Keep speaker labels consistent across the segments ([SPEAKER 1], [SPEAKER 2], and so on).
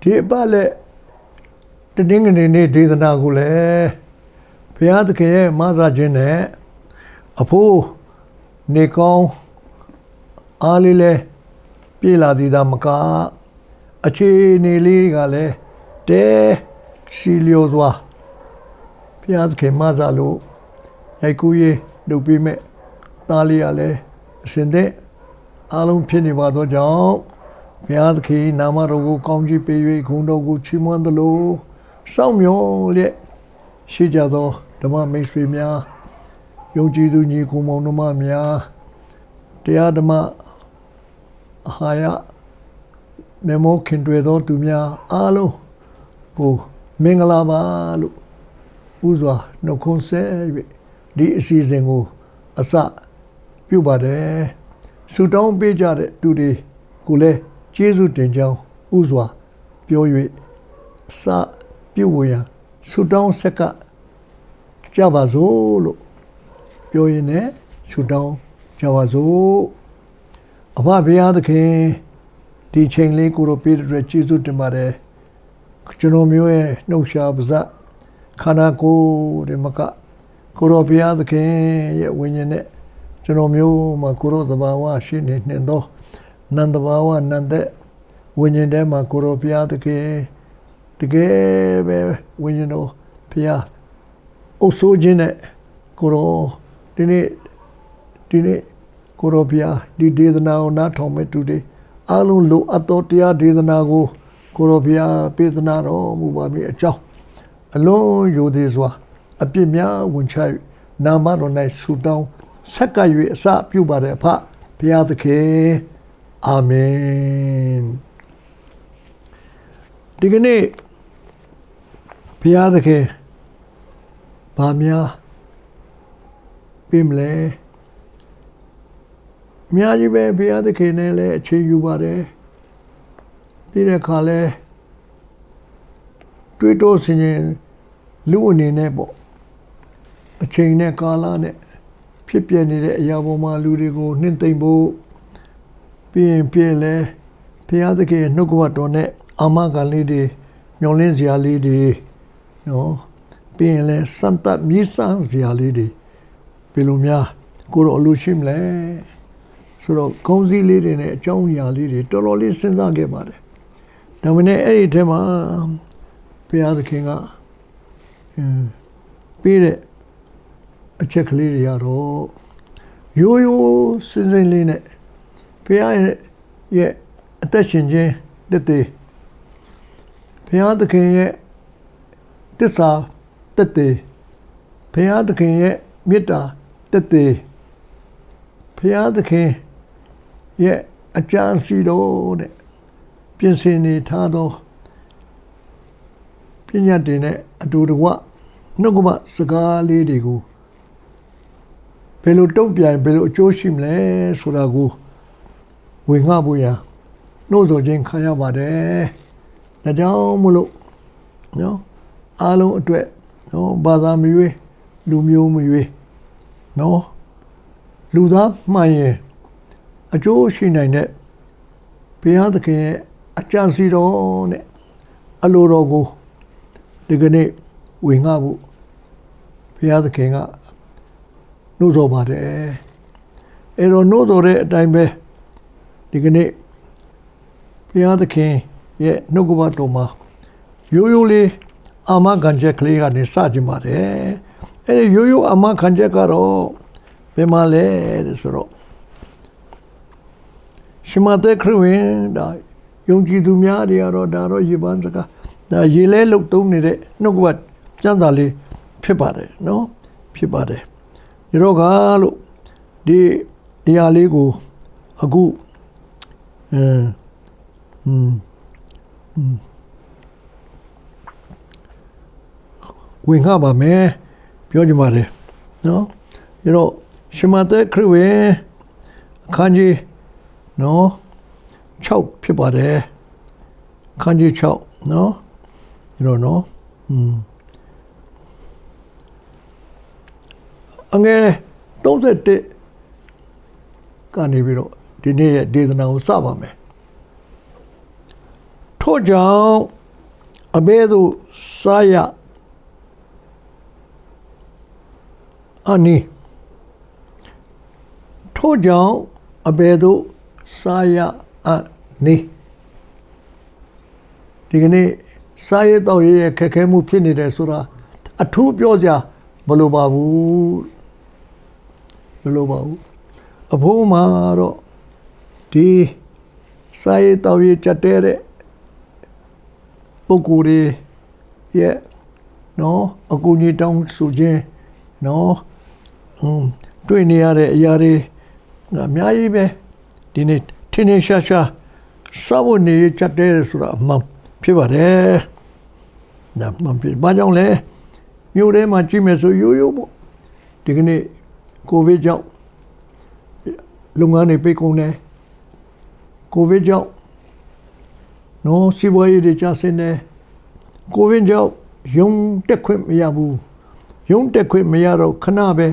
[SPEAKER 1] ဒီအပတ်လက်တနင်္ဂနွေနေ့ဒေသနာကိုလည်းဘုရားသခင်ရဲ့မဆာခြင်းနဲ့အဖို့နေကောင်းအားလေးလဲပြေလာသည်သာမကအခြေအနေလေးကလည်းတဲစီလျော်စွာဘုရားသခင်မဆာလို့ရိုက်ကူးရေးလုပ်ပြီးမဲ့သားလေးကလည်းအစဉ်သက်အားလုံးဖြစ်နေပါသောကြောင့်ဘုရားသခင်နာမတော်ကိုကောင်းချီးပေး၍ဂုဏ်တော်ကိုချီးမွမ်းသလိုစောင့်မျှော်လျက်ရှိကြသောဓမ္မမိတ်ဆွေများယုံကြည်သူညီကိုမောင်နှမများတရားဓမ္မအာဟာရမေမောခင်တွေသောသူများအားလုံးကိုမင်္ဂလာပါလို့ဥစွာနှုတ်ခွန်းဆက်၍ဒီအစီအစဉ်ကိုအစပြုပါတယ်ဆုတောင်းပေးကြတဲ့သူတွေကိုလည်းကျေးဇူးတင်ကြောင်းဥစွာပြော၍စပြုဝေရန်ဆုတောင်းဆက်ကကြပါစို့လို့ပြောရင်းနဲ့ဆုတောင်းကြပါစို့အဖဘုရားသခင်ဒီချိန်လေးကိုတော့ပေးတဲ့အတွက်ကျေးဇူးတင်ပါတယ်ကျွန်တော်မျိုးရဲ့နှုတ်ရှာပါဇက်ခန္ဓာကိုယ်တွေမကကိုရောဘုရားသခင်ရဲ့ဝိညာဉ်နဲ့ကျွန်တော်မျိုးမှာကိုရောသဘာဝရှိနေနှင်သောနန္တဘာဝနန္တဝိညာဉ်ထဲမှာကိုရောဘုရားသခင်တကယ်ပဲဝိညာဉ်တော်ဘုရားအုပ်စိုးခြင်းနဲ့ကိုရောဒီနေ့ကိုရောဘုရားဒီဒေသနာကိုနားထောင်မဲ့သူတွေအားလုံးလိုအပ်သောတရားဒေသနာကိုကိုရောဘုရားပေးသနာတော်မူပါမည်အကြောင်းအလုံးယိုသေးစွာအပြစ်များဝင်ချ၍နာမတော်၌ဆုတောင်းဆက်ကပ်၍အစပြုပါတဲ့အဖဘုရားသခင်အာမင်ဒီကနေ့ဘုရားသခင်ဘာများပြင်မလဲအများကြီးပဲဘုရားသခင်နဲ့လည်းအချိန်ယူပါတယ်ပြီးတဲ့အခါလဲတွေးတောဆင်ခြင်လူအနေနဲ့ပေါ့အချိန်နဲ့ကာလနဲ့ဖြစ်ပြနေတဲ့အရာပေါ်မှာလူတွေကိုနှင့်သိမ့်ဖို့ပြီးရင်ပြည့်လဲဘုရားသခင်နှုတ်ကပတ်တော်နဲ့အာမခံလေးတွေမျောလင်းစရာလေးတွေနော်ပြီးရင်လဲစံတက်မြည်စမ်းစရာလေးတွေဘယ်လိုများကိုတော့အလိုရှိမလဲဆိုတော့ခေါင်းစည်းလေးတွေနဲ့အကြောင်းအရာလေးတွေတော်တော်လေးစဉ်းစားခဲ့ပါတယ်ဒါပေမဲ့အဲ့ဒီထဲမှာဘုရားသခင်ကပေးတဲ့အချက်ကလေးတွေကတော့ရိုးရိုးစင်စင်လေးနဲ့ဘုရားရဲ့အသက်ရှင်ခြင်းတည်ဘုရားသခင်ရဲ့တစ္ဆာတည်ဘုရားသခင်ရဲ့မေတ္တာတည်ဘုရားသခင်ရဲ့အကြံစီတော်တဲ့ပြင်ဆင်နေထားသောပညာတွေနဲ့အတူတကွနှုတ်ကပစကားလေးတွေကိုဘယ်လိုတုံ့ပြန်ဘယ်လိုအကျိုးရှိမလဲဆိုတာကိုဝင်ငှဖို့ရနှိုးဆော်ခြင်းခံရပါတယ်ဒါကြောင့်မို့လို့နော်အားလုံးအတွက်နော်ဘာသာမရွေးလူမျိုးမရွေးနော်လူသားမှန်ရင်အကျိုးရှိနိုင်တဲ့ဘုရားသခင်ရဲ့အကြံစီတော်နဲ့အလိုတော်ကိုဒီကနေ့ဝင်ငှဖို့ဘုရားသခင်ကနှိုးဆော်ပါတယ်အဲ့တော့နှိုးဆော်တဲ့အတိုင်းပဲဒီကနေ့ဘုရားသခင်ရဲ့နှုတ်ကပတ်တော်မှာရိုးရိုးလေးအာမခံချက်ကလေးကနေစကြပါတယ်အဲ့ဒီရိုးရိုးအာမခံချက်ကတော့ဘယ်မှာလဲဆိုတော့ရှမသက်ခရစ်ဝင်ဒါယုံကြည်သူများတွေကတော့ဒါတော့ယေဘန်စကားဒါရေလဲလုတ်သုံးနေတဲ့နှုတ်ကပတ်ကျမ်းစာလေးဖြစ်ပါတယ်နော်ဖြစ်ပါတယ်ရောကလို့ဒီအရာလေးကိုအခုဝင်ခါပါမယ်ပြောကြပါတယ်နော်ရောရှမသက်ခရစ်ဝင်အခန်းကြီးနော်6ဖြစ်ပါတယ်အခန်းကြီး6နော်ရောနော်အငယ်31ကနေပြီးတော့ဒီနေ့ရဲ့ဒေသနာကိုစပါမယ်ထို့ကြောင့် Abedu Saya Ani Tojao Abedu Saya Ani Digani Saya tao ye kekemu phini de sura athu pyo ja malo ba bu abho ma ro di Saya tao ye chatte deပုဂ္ဂိုလ်တွေရဲ့နော်အကူအညီတောင်းဆိုခြင်းနော်တွေ့နေရတဲ့အရာတွေအများကြီးပဲဒီနေ့ထင်းထင်းရှားရှားစောင့်နေကြတဲ့ဆိုတာအမှန်ဖြစ်ပါတယ်ဒါမှန်ဖြစ်ဘာကြောင့်လဲမြို့ထဲမှာကြည့်မယ်ဆိုရိုးရိုးပေါ့ဒီကနေ့ကိုဗစ်ကြောင့်လုပ်ငန်းတွေပိတ်ကုန်တယ်ကိုဗစ်ကြောင့်နော်စီးပွားရေးတွေကျဆင်းတယ်ကိုဗစ်ကြောင့်ရုံတက်ခွင့်မရဘူးရုံတက်ခွင့်မရတော့ခဏပဲ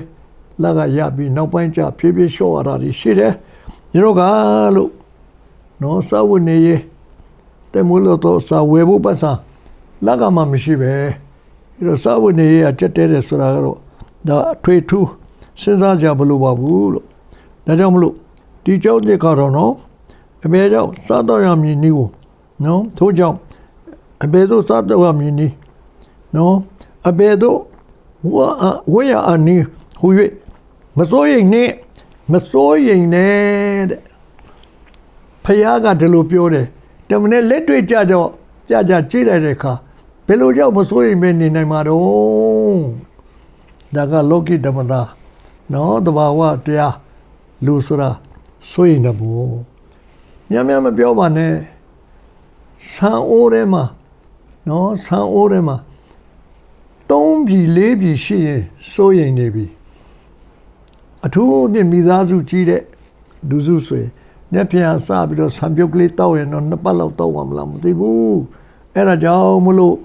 [SPEAKER 1] လက်ကရပြီးနောက်ပိုင်းကျဖြည်းဖြည်းလျှော့ရတာရှိတယ်ညတော့ကလို့နော်စာဝတ်နေရေးတဲ့မို့လို့တော့စာဝယ်ဖို့ပတ်စံလက်ကမှမရှိပဲဒီတော့စာဝတ်နေရေးအကျက်တဲတယ်ဆိုတာကတော့ဒါအထွေထူးစဉ်းစားကြဘလို့ပါဘူးလို့ဒါကြောင့်မလို့ဒီကြောင့်ဒီကတော့နော်အမေကြောင့်စားတော့ရမည်နည်းကိုနော်ထို့ကြောင့်အဘေတို့စားတော့ရမည်နည်းနော်အဘေတို့ဝေယအနီဟူ၍မစိုးရိမ်နဲ့တဲ့ဖယားကဒီလိုပြောတယ်တမနဲ့လက်တွေ့ကြတော့ကြကြကြည့်လိုက်တဲ့အခါဘယ်လိုကြောင့်မစိုးရိမ်မဲနေနိုင်မှာတော့ဒါကလောကီဓမ္မတာနော်တဘာဝတရားလူဆိုတာစိုးရိမ်တယ်ဘောများမပြောပါနဲ့ဆံအိုးထဲမှာနော်ဆံအိုးထဲမှာ3ပြည်4ပြည်ရှိရင်စိုးရိမ်နေပြီအထူးအဖြင့်မိသားစုကြီးတဲ့လူစုဆိုရင်လက်ပြန်စပြီးတော့ဆံပြုတ်ကလေးတောက်ရင်တော့2ပတ်လောက်တောက်ရမလားမသိဘူးအဲ့ဒါကြောင့်မလို့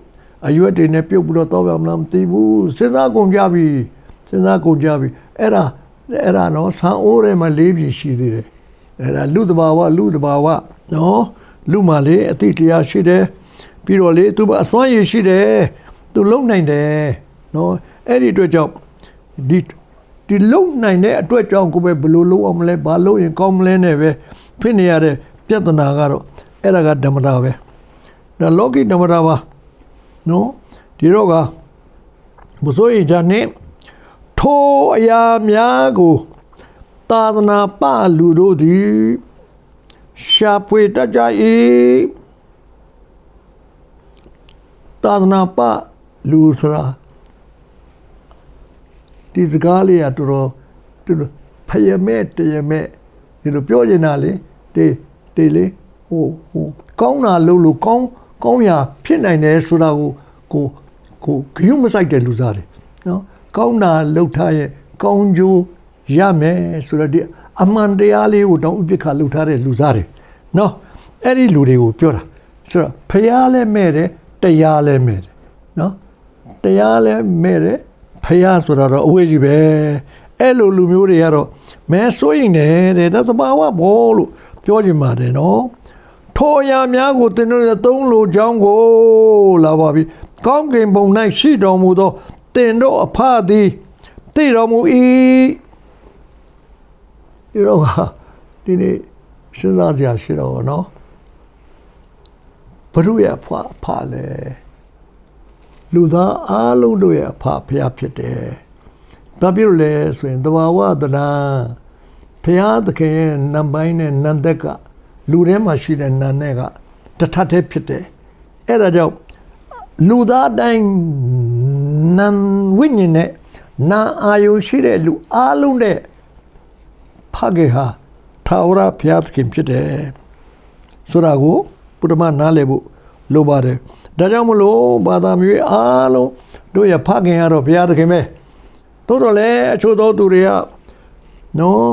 [SPEAKER 1] အရွက်တွေနဲ့ပြုတ်ပြီးတော့တောက်ရမလားမသိဘူးစဉ်းစားကုန်ကြပြီအဲ့ဒါနော်ဆံအိုးထဲမှာ4ပြည်ရှိသေးတယ်အဲ့ဒါလူတဘာဝနော်လူမှလေအတိတရားရှိတယ်ပြီးတော့လေသူအစွမ်းရည်ရှိတယ်သူလုံနိုင်တယ်နော်အဲ့ဒီအတွက်ကြောင့်ဒီလုံနိုင်တဲ့အတွက်ကြောင့်ကိုပဲဘယ်လိုလုပ်အောင်မလဲဘာလုပ်ရင်ကောင်းမလဲနဲ့ပဲဖြစ်နေရတဲ့ပြဿနာကတော့အဲ့ဒါကဓမ္မတာပဲဒါလောကီဓမ္မတာပါနော်ဒီတော့ကမစိုးရိမ်ကြနဲ့ထိုအရာများကိုသာသနာပလူတို့သည်ရှာဖွေတတ်ကြ၏သာသနာပလူဆိုတာဒီစကားလေးကတော်တော်ဖယမဲ့တရမဲ့ဒီလိုပြောနေတာလေတေးလေဟိုကောင်းတာလို့ကောင်းရာဖြစ်နိုင်တယ်ဆိုတာကိုဂရုမစိုက်တဲ့လူစားတယ်နော်ကောင်းတာလုပ်ထားရဲ့ကောင်းကျိုးရမယ်ဆိုတော့ဒီအမှန်တရားလေးကိုတောင်းဥပိ္ပခာလုပ်ထားတဲ့လူစားတယ်နော်အဲ့ဒီလူတွေကိုပြောတာဆိုတော့ဖျားလဲမဲ့တယ်တရားလဲမဲ့တယ်နော်တရားလဲမဲ့တယ်ဖျားဆိုတာတော့အဝေးကြီးပဲအဲ့လိုလူမျိုးတွေကတော့မဲစိုးရင်တယ်ဒါသဘာဝဘောလို့ပြောချင်ပါတယ်နော်ထိုအရာများကိုသင်တို့သုံးလိုကြောင်းကိုလာပါပြီကောင်းကင်ဘုံ၌ရှိတော်မူသောသင်တို့အဖသည်သိတော်မူ၏ဒီတော့ဒီနေ့စဉ်းစားကြရှိတော့နော်ဘုရားအဖလဲလူသားအားလုံးတို့ရဲ့အဖဖျားဖြစ်တယ်။ဘာဖြစ်လို့လဲဆိုရင်တဘာဝတနာဖျားသခင်ရဲ့နံပိုင်းနဲ့နံသက်ကလူထဲမှာရှိတဲ့နံနဲ့ကတထပ်တည်းဖြစ်တယ်။အဲ့ဒါကြောင့်လူသားတိုင်းနံဝိညာဉ်နဲ့နာအာယုရှိတဲ့လူအားလုံးတဲ့ဖခင်ဟာထာဝရဘုရားသခင်ဖြစ်တယ်ဆိုတာကိုပထမနားလည်ဖို့လိုပါတယ်ဒါကြောင့်မလို့ဘာသာမျိုးအားလုံးတို့ရဖခင်ကတော့ဘုရားသခင်ပဲတိုးတော့လေအချို့သောသူတွေကနော်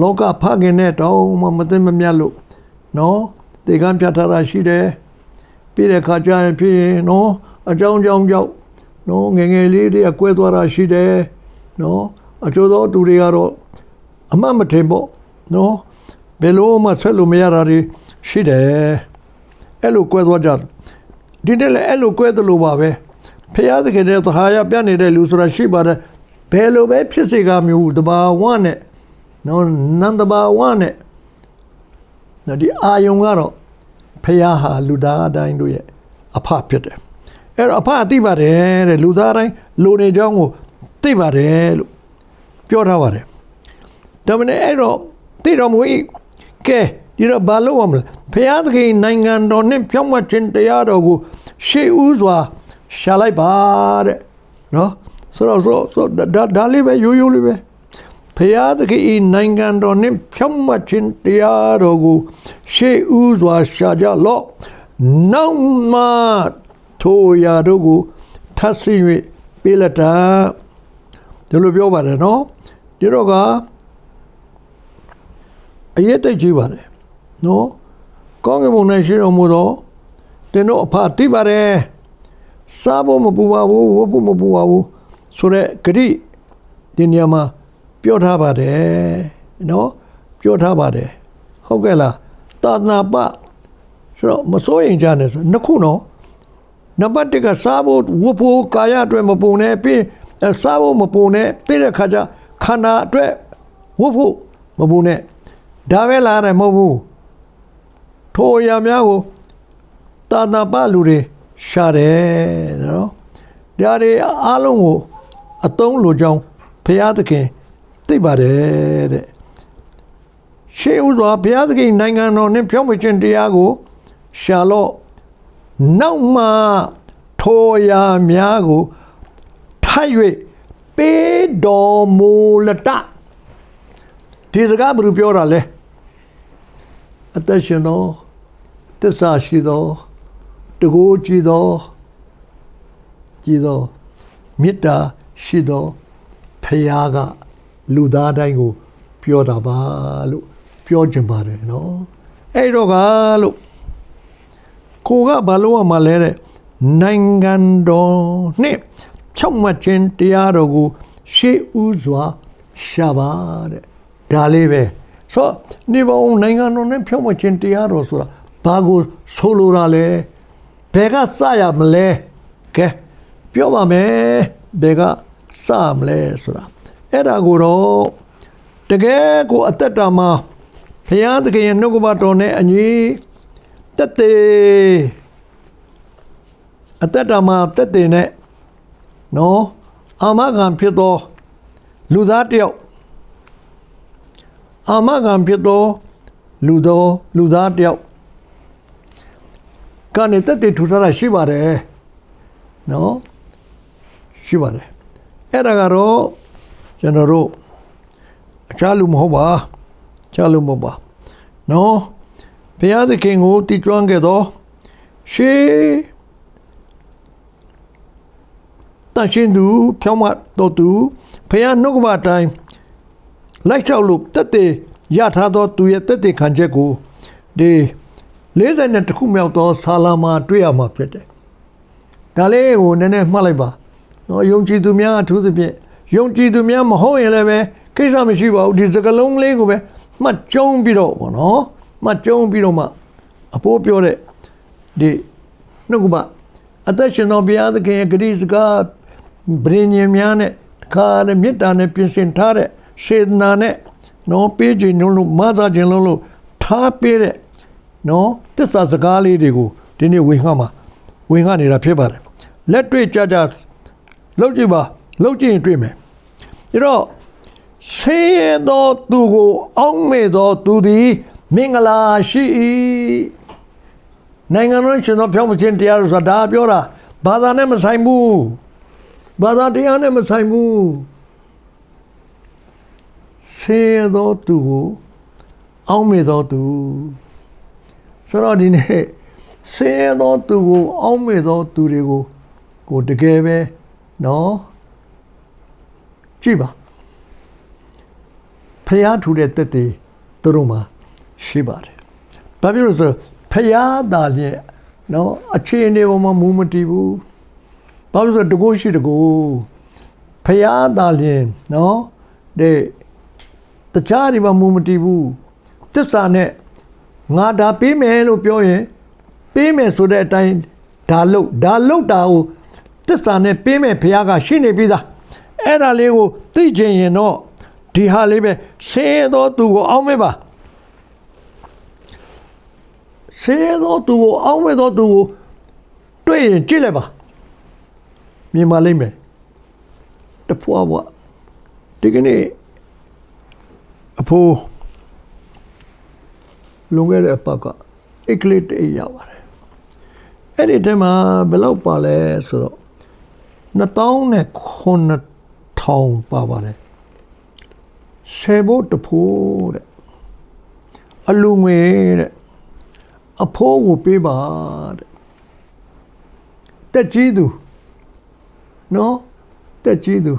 [SPEAKER 1] လောကဖခင်နဲ့တောင်းမသိမမြတ်လို့နော်တေကံပြထားတာရှိတယ်ပြီးတဲ့ခါကျရင်ဖြစ်ရင်နော်အကြောင်းနော်ငယ်လေးတွေကကွဲသွားတာရှိတယ်နော်အချို့သောသူတွေကတော့အမှတ်မထင်ပေါ့နော်ဘယ်လိုမှဆက်လို့မရတာတွေရှိတယ်အဲ့လိုကွဲသွားကြ ဒီနေ့လည်းအဲ့လိုကွဲသလိုပါပဲဖျားသခင်ရဲ့သဟာယပြနေတဲ့လူဆိုတာရှိပါတယ်ဘယ်လိုပဲဖြစ်စေကမျိုးတဘာဝနဲ့နော်နန္တဘာဝနဲ့နော်ဒီအာယုံကတော့ဖျားဟာလူသားအတိုင်းတို့ရဲ့အဖဖြစ်တယ်အဲ့တော့အဖသိပါတယ်တဲ့လူသားတိုင်းလူနေကြောင်းကိုသိပါတယ်လို့ပြောထားပါတယ်ဒါမနဲ့အဲ့တော့သိတော်မူ၏ကဲဒီတော့ဘာလို့ရမလဲဖျားသခင်နိုင်ငံတော်နဲ့ဖြောင့်မတ်ခြင်းတရားတော်ကိုရှေ့ဦးစွာရှာလိုက်ပါတဲ့နော်ဆိုတော့ဒါလေးပဲရိုးရိုးလေးပဲဖျားသခင်နိုင်ငံတော်နဲ့ဖြောင့်မတ်ခြင်းတရားတော်ကိုရှေ့ဦးစွာရှာကြလော့နောက်မှထိုရာတို့ကိုထပ်ဆင့်၍ပေးလက်တာဒီလိုပြောပါတယ်နော်ဒီတော့ကအရေးတိတ်ကြီးပါတယ်နော်ကောင်းကင်ဘုံ၌ရှိတော်မူသောသင်တို့အဖသိပါတယ်စားဖို့မပူပါဘူးဝတ်ဖို့မပူပါဘူးဆိုတဲ့ဂရိဒီနေရာမှာပြောထားပါတယ်နော်ပြောထားပါတယ်ဟုတ်ကဲ့လားသာသနာပဆိုတော့မစိုးရင်ကြနဲ့ဆိုနှစ်ခုနော်နံပါတ်1ကစားဖို့ဝတ်ဖို့ကာယအတွက်မပုံနဲ့ပြီးစားဖို့မပုံနဲ့ပြီးတဲ့ခါကျခန္ဓာအတွက်ဝတ်ဖို့မပုံနဲ့ဒါပဲလားတယ်မဟုတ်ဘူးထိုအရာများကိုသာသနာပလူတွေရှာတယ်နော်ဒါတွေအားလုံးကိုအသုံးလိုကြောင်းဘုရားသခင်သိပါတယ်တဲ့ရှေးဥစွာဘုရားသခင်နိုင်ငံတော်နဲ့ဖြောင့်မခြင်းတရားကိုရှာလို့နောက်မှထိုအရာများကိုထိုက်၍ပေးတော်မူလတဒီစကားဘယ်လိုပြောတာလဲအသက်ရှင်သောသစ္စာရှိသောတကိုးကြည်သောမေတ္တာရှိသောဖခင်ကလူသားတိုင်းကိုပြောတာပါလို့ပြောချင်ပါတယ်နော်အဲ့တော့ကလို့ကိုကဘာလို့မှလဲတဲ့နိုင်ငံတော်နဲ့ဖြောင့်မတ်ခြင်းတရားတော်ကိုရှေးဥစွာရှာပါတဲ့ဒါလေးပဲဆိုနေဘုံနိုင်ငံတော်နဲ့ဖြောင့်မတ်ခြင်းတရားတော်ဆိုတာဘာကိုဆိုလိုတာလဲဘယ်ကစရမလဲကဲပြောပါမယ်ဘယ်ကစမလဲဆိုတာအဲ့ဒါကိုတော့တကယ်ကိုအသက်တာမှာဘုရားသခင်ရဲ့နှုတ်ကပတ်တော်နဲ့အညီတက်သေးအသက်တာမှာတက်သေးနဲ့နော်အာမခံဖြစ်သောလူသားတယောက်အာမခံဖြစ်သောလူသားတယောက်ကနေတက်သေးထူထားတာရှိပါတယ်နော်ရှိပါတယ်အဲ့ဒါကတော့ကျွန်တော်တို့အခြားလူမဟုတ်ပါနော်ဘုရားသခင်ကိုတည်ကျွမ်းခဲ့သောရှေးတရှင်သူဖြောင်းမတော်သူဘုရားနှုတ်ကပတိုင်းလိုက်လျှောက်လို့တက်သေးရထားသောသူရဲ့တက်သေးခံချက်ကိုဒီ42ခုမြောက်သောဆာလမှာတွေ့ရမှာဖြစ်တယ်ဒါလေးကိုနည်းနည်းမှတ်လိုက်ပါနော်ယုံကြည်သူများအထူးသဖြင့်ယုံကြည်သူများမဟုတ်ရင်လည်းပဲကိစ္စမရှိပါဘူးဒီစကားလုံးလေးကိုပဲမှတ်ကျုံပြီးတော့ဗောနော်မှတ်ကျုံပြီးတော့မှအဖိုးပြောတဲ့ဒီနှုတ်ကပအသက်ရှင်သောဘုရားသခင်ရဲ့ဂရုစကားဗြိဉ္ဉ်များနဲ့ခါနဲ့မေတ္တာနဲ့ပြင်ဆင်ထားတဲ့စေတနာနဲ့နော်ပေးခြင်းလုံးမဆာခြင်းလုံးလို့ထားပေးတဲ့နော်သစ္စာစကားလေးတွေကိုဒီနေ့ဝင်ခနေတာဖြစ်ပါတယ်လက်တွေ့ကြလောက်ကြည့်ပါလောက်ကြည့်ရင်တွေ့မယ်ဒါတော့ဆင်းရဲသောသူကိုအောက်မေ့သောသူသည်မင်္ဂလာရှိ၏နိုင်ငံတော်ရှင်သောဖြောင့်မခြင်းတရားဆိုတာဒါပြောတာဘာသာနဲ့မဆိုင်ဘူးဘာသာတရားနဲ့မဆိုင်ဘူးဆင်းရဲသောသူကိုအောက်မေ့သောသူဆိုတော့ဒီနေ့ဆင်းရဲသောသူကိုအောက်မေ့သောသူတွေကိုတကယ်ပဲနော်ကြည့်ပါဖျားထူတဲ့တက်သေးသူတို့မှာရှိပါတယ်။ဘာဖြစ်လို့ဆိုဖျားသားလျက်နော်အခြေအနေပေါ်မှာမူမတည်ဘူး။ဘာလို့ဆိုတကိုးရှိတကိုးဖျားသားလျက်နော်တဲ့တခြားတွေမှာမူမတည်ဘူး။သစ္စာနဲ့ငါဒါပေးမယ်လို့ပြောရင်ပေးမယ်ဆိုတဲ့အတိုင်း ဒါလုတ်တာကိုသစ္စာနဲ့ပေးမဲ့ဘုရားကရှိနေပြီးသားအဲ့ဒါလေးကိုသိချင်ရင်တော့ဒီဟာလေးပဲဆင်းရဲသောသူကိုအောက်မေ့ပါဆင်းရဲသောသူကိုအောက်မေ့သောသူကိုတွေ့ရင်ကြည့်လိုက်ပါမြင်ပါလိမ့်မယ်တဖွာဘွားဒီကနေ့အဖိုးလုံခဲ့တဲ့အပတ်ကအကလစ်တေးရပါတယ်အဲ့ဒီတည်းမှာဘယ်လောက်ပါလဲဆိုတော့2009,000ပါပါတယ်ဆယ်ဖို့တဖိုးတဲ့အလူငွေတဲ့အဖိုးကိုပေးပါတဲ့တက်ကြီးသူနော်တက်ကြီးသူ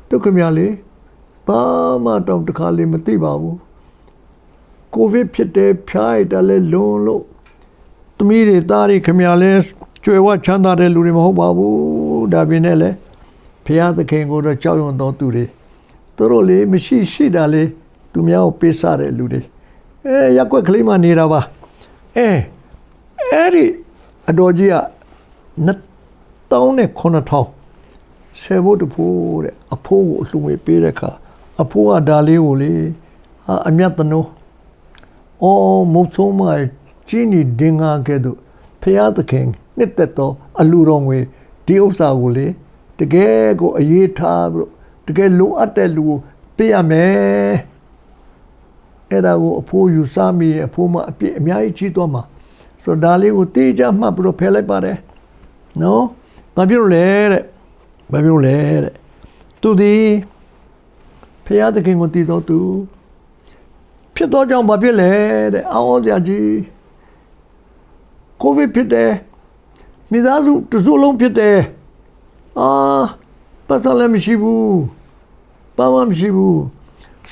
[SPEAKER 1] ဒုက္ခမြလေးဘာမှတော့တခါလေးမသိပါဘူးကိုဗစ်ဖြစ်တယ်ဖျားရတယ်လဲလွန်လို့သမီးတွေသားတွေခမရလဲကြွယ်ဝချမ်းသာတဲ့လူတွေမဟုတ်ပါဘူးဒါပြင်နဲ့လဲဘုရားသခင်ကိုတော့ကြောက်ရွံ့တော်သူတွေသူတို့လေမရှိတာလေသူများကိုပေးစားတဲ့လူတွေရက်ွက်ကလေးမှနေတာပါအဲ့ဒီအတော်ကြီးက2009,000ဆယ်ဖို့တဖို့တဲ့အဖိုးကိုအလှူငွေပေးတဲ့အခါအဖိုးကဒါလေးကိုလေအမြတ်တနိုးမုတ်ဆုံးမကြီးနီဒင်္ဂါကဲ့သို့ဖျားသခင်နှစ်သက်သောအလှူတော်ငွေဒီဥစ္စာကိုလေတကယ်ကိုအရေးထားပြီးတကယ်လိုအပ်တဲ့လူကိုပေးရမယ်အဲ့ဒါကိုအဖိုးယူစားမိအဖိုးမအပြည့်အများကြီးကြီးသွားမှာဆိုတော့ဒါလေးကိုတေးကြမှတ်ပြီးတော့ဖယ်လိုက်ပါတယ်နော်ဘာဖြစ်လို့လဲတဲ့သူဒီဖျားသခင်ကိုတည်တော်သူဖြစ်တော့ကြောင့်ဘာဖြစ်လဲတဲ့အောင်းစရာကြီးကိုဗစ်ဖြစ်တယ်မိသားစုတစ်စုလုံးဖြစ်တယ်ပတ်စံလည်းမရှိဘူးဘာမှမရှိဘူး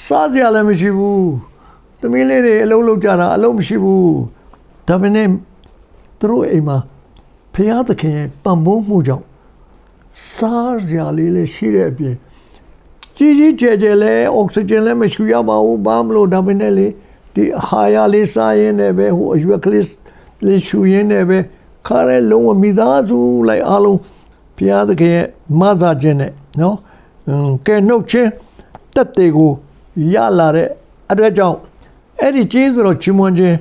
[SPEAKER 1] စားစရာလည်းမရှိဘူးသမီးလေးတွေအလုံးလုံးကြတာအလုံးမရှိဘူးဒါပေမဲ့သူတို့အိမ်မှာဖျားသခင်ရဲ့ပံ့ပိုးမှုကြောင့်စားစရာလေးလည်းရှိတဲ့အပြင်ကြီးကျယ်လဲအောက်ဆီဂျင်လည်းမရှိရပါဘူးဘာမလို့ဒါပေမဲ့လေဒီအဟာရလေးစားရင်းနဲ့ပဲဟိုအရွက်ကလေးလေးရှူရင်းနဲ့ပဲခါရဲလုံးဝမိသားစုလိုက်အားလုံးဘုရားသခင်ရဲ့မဆာခြင်းနဲ့နော်ကဲနှုတ်ခြင်းတက်တွေကိုရလာတဲ့အတွက်ကြောင့်အဲ့ဒီကျေးဇူးတော်ချီးမွမ်းခြင်း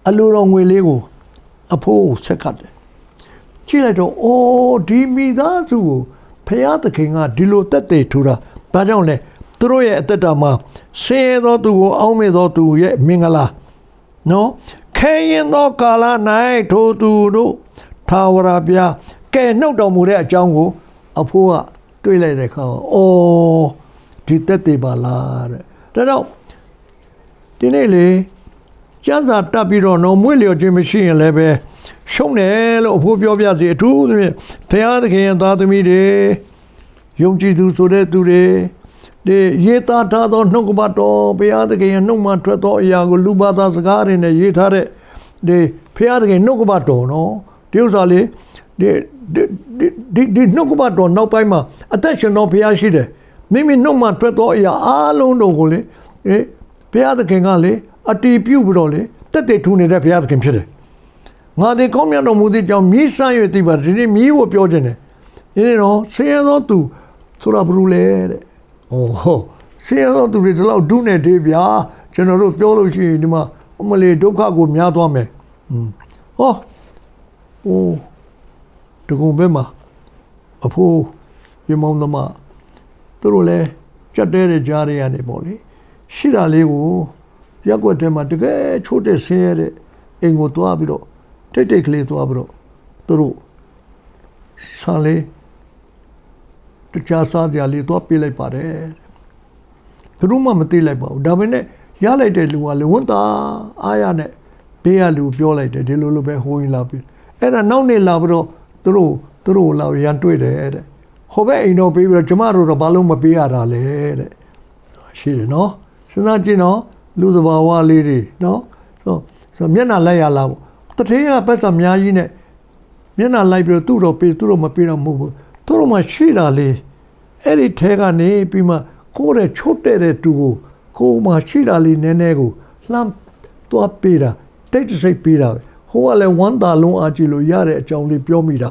[SPEAKER 1] အလိုတော်ငွေလေးကိုအဖိုးဆက်ကတ်တယ်ကြည့်လိုက်တော့ဒီမိသားစုကိုဖျားသခင်ကဒီလိုတက်တွေထူတာဘာကြောင့်လဲသူတို့ရဲ့အသက်တာမှာဆင်းရဲသောသူကိုအောက်မေ့သောသူရဲ့မင်္ဂလာနော်ခဲရင်သောကာလ၌ထိုသူတို့ထာဝရဘုရားကဲနှုတ်တော်မူတဲ့အကြောင်းကိုအဖိုးကတွေးလိုက်တဲ့အခါဒီတက်တွေပါလားတဲ့ဒါတော့ဒီနေ့လေကျမ်းစာတက်ပြီးတော့မွေ့လျော်ခြင်းမရှိရင်လည်းပဲရှုံးတယ်လို့အဖိုးပြောပြစီအထူးသဖြင့်ဘုရားသခင်ရဲ့သားသမီးတွေယုံကြည်သူဆိုတဲ့သူတွေဒီရေးသားထားသောနှုတ်ကပတ်တော်ဘုရားသခင်ရဲ့နှုတ်မှထွက်သောအရာကိုလူဘာသာစကားတွေနဲ့ရေးထားတဲ့ဒီဘုရားသခင်နှုတ်ကပတ်တော်နော်ဒီဥစ္စာလေးဒီနှုတ်ကပတ်တော်နောက်ပိုင်းမှာအသက်ရှင်တော်ဘုရားရှိတယ်မိမိနှုတ်မှထွက်သောအရာအားလုံးတို့ကိုလေဘုရားသခင်ကလေအတီးပြုတ်ပြီးတော့လေတက်တဲ့ထူနေတဲ့ဘုရားသခင်ဖြစ်တယ်ငါဒီကောင်းမြတ်တော်မူသည့်ကြောင့်မြည်ဆန်း၍သိပါဒီနေ့မြည်ကိုပြောခြင်းတယ်ဒီနေ့တော့ဆင်းရဲသောသူဆိုတာဘယ်လိုလဲတဲ့ဆင်းရဲသောသူတွေဒီလောက်ဒုနဲ့တေးဗျာကျွန်တော်တို့ပြောလို့ရှိရင်ဒီမှာအမလေးဒုက္ခကိုများသွားမယ်တကုံဘက်မှာအဖိုးရေမောင်းသမားသူတို့လည်းကြက်တဲတဲ့ကြားရနေပေါ့လေရှိတာလေးကိုရက်ွက်ထဲမှာတကယ်ချိုးတဲ့ဆင်းရဲတဲ့အိမ်ကိုသွားပြီးတော့တိတ်ကလေးသွားပြီးတော့သူတို့ဆာလေးတခြားစားကြလေးသွားပြေးလိုက်ပါတယ်ဘယ်သူမှမသိလိုက်ပါဘူးဒါပေမဲ့ရလိုက်တဲ့လူကလေဝန်တာအားရနဲ့ဘေးကလူပြောလိုက်တယ်ဒီလိုလိုပဲဟိုးရင်လာပြီအဲ့ဒါနောက်နေ့လာပြီးတော့သူတို့လာရန်တွေ့တယ်တဲ့ဟိုဘက်အိမ်တော့ပေးပြီးတော့ကျမတို့တော့ဘာလို့မပေးရတာလဲတဲ့ရှိတယ်နော်စဉ်းစားကြည့်နော်လူသဘာဝလေးတွေနော်ဆိုမျက်နှာလိုက်ရလားပေါ့တထေးကပတ်စံအများကြီးနဲ့မျက်နှာလိုက်ပြီးတော့သူ့တော့ပေးသူ့တော့မပေးတော့မဟုတ်ဘူးသူတို့မှရှိတာလေအဲ့ဒီထဲကနေပြီးမှကိုယ်ရဲ့ချိုးတဲ့တူကိုမှရှိတာလေးနည်းနည်းကိုလှမ်းသွားပေးတာတိတ်တဆိတ်ပေးတာပဲဟ ဟိုကလည်းဝမ်းသာလုံးအားကြည့်လို့ရတဲ့အကြောင်းလေးပြောမိတာ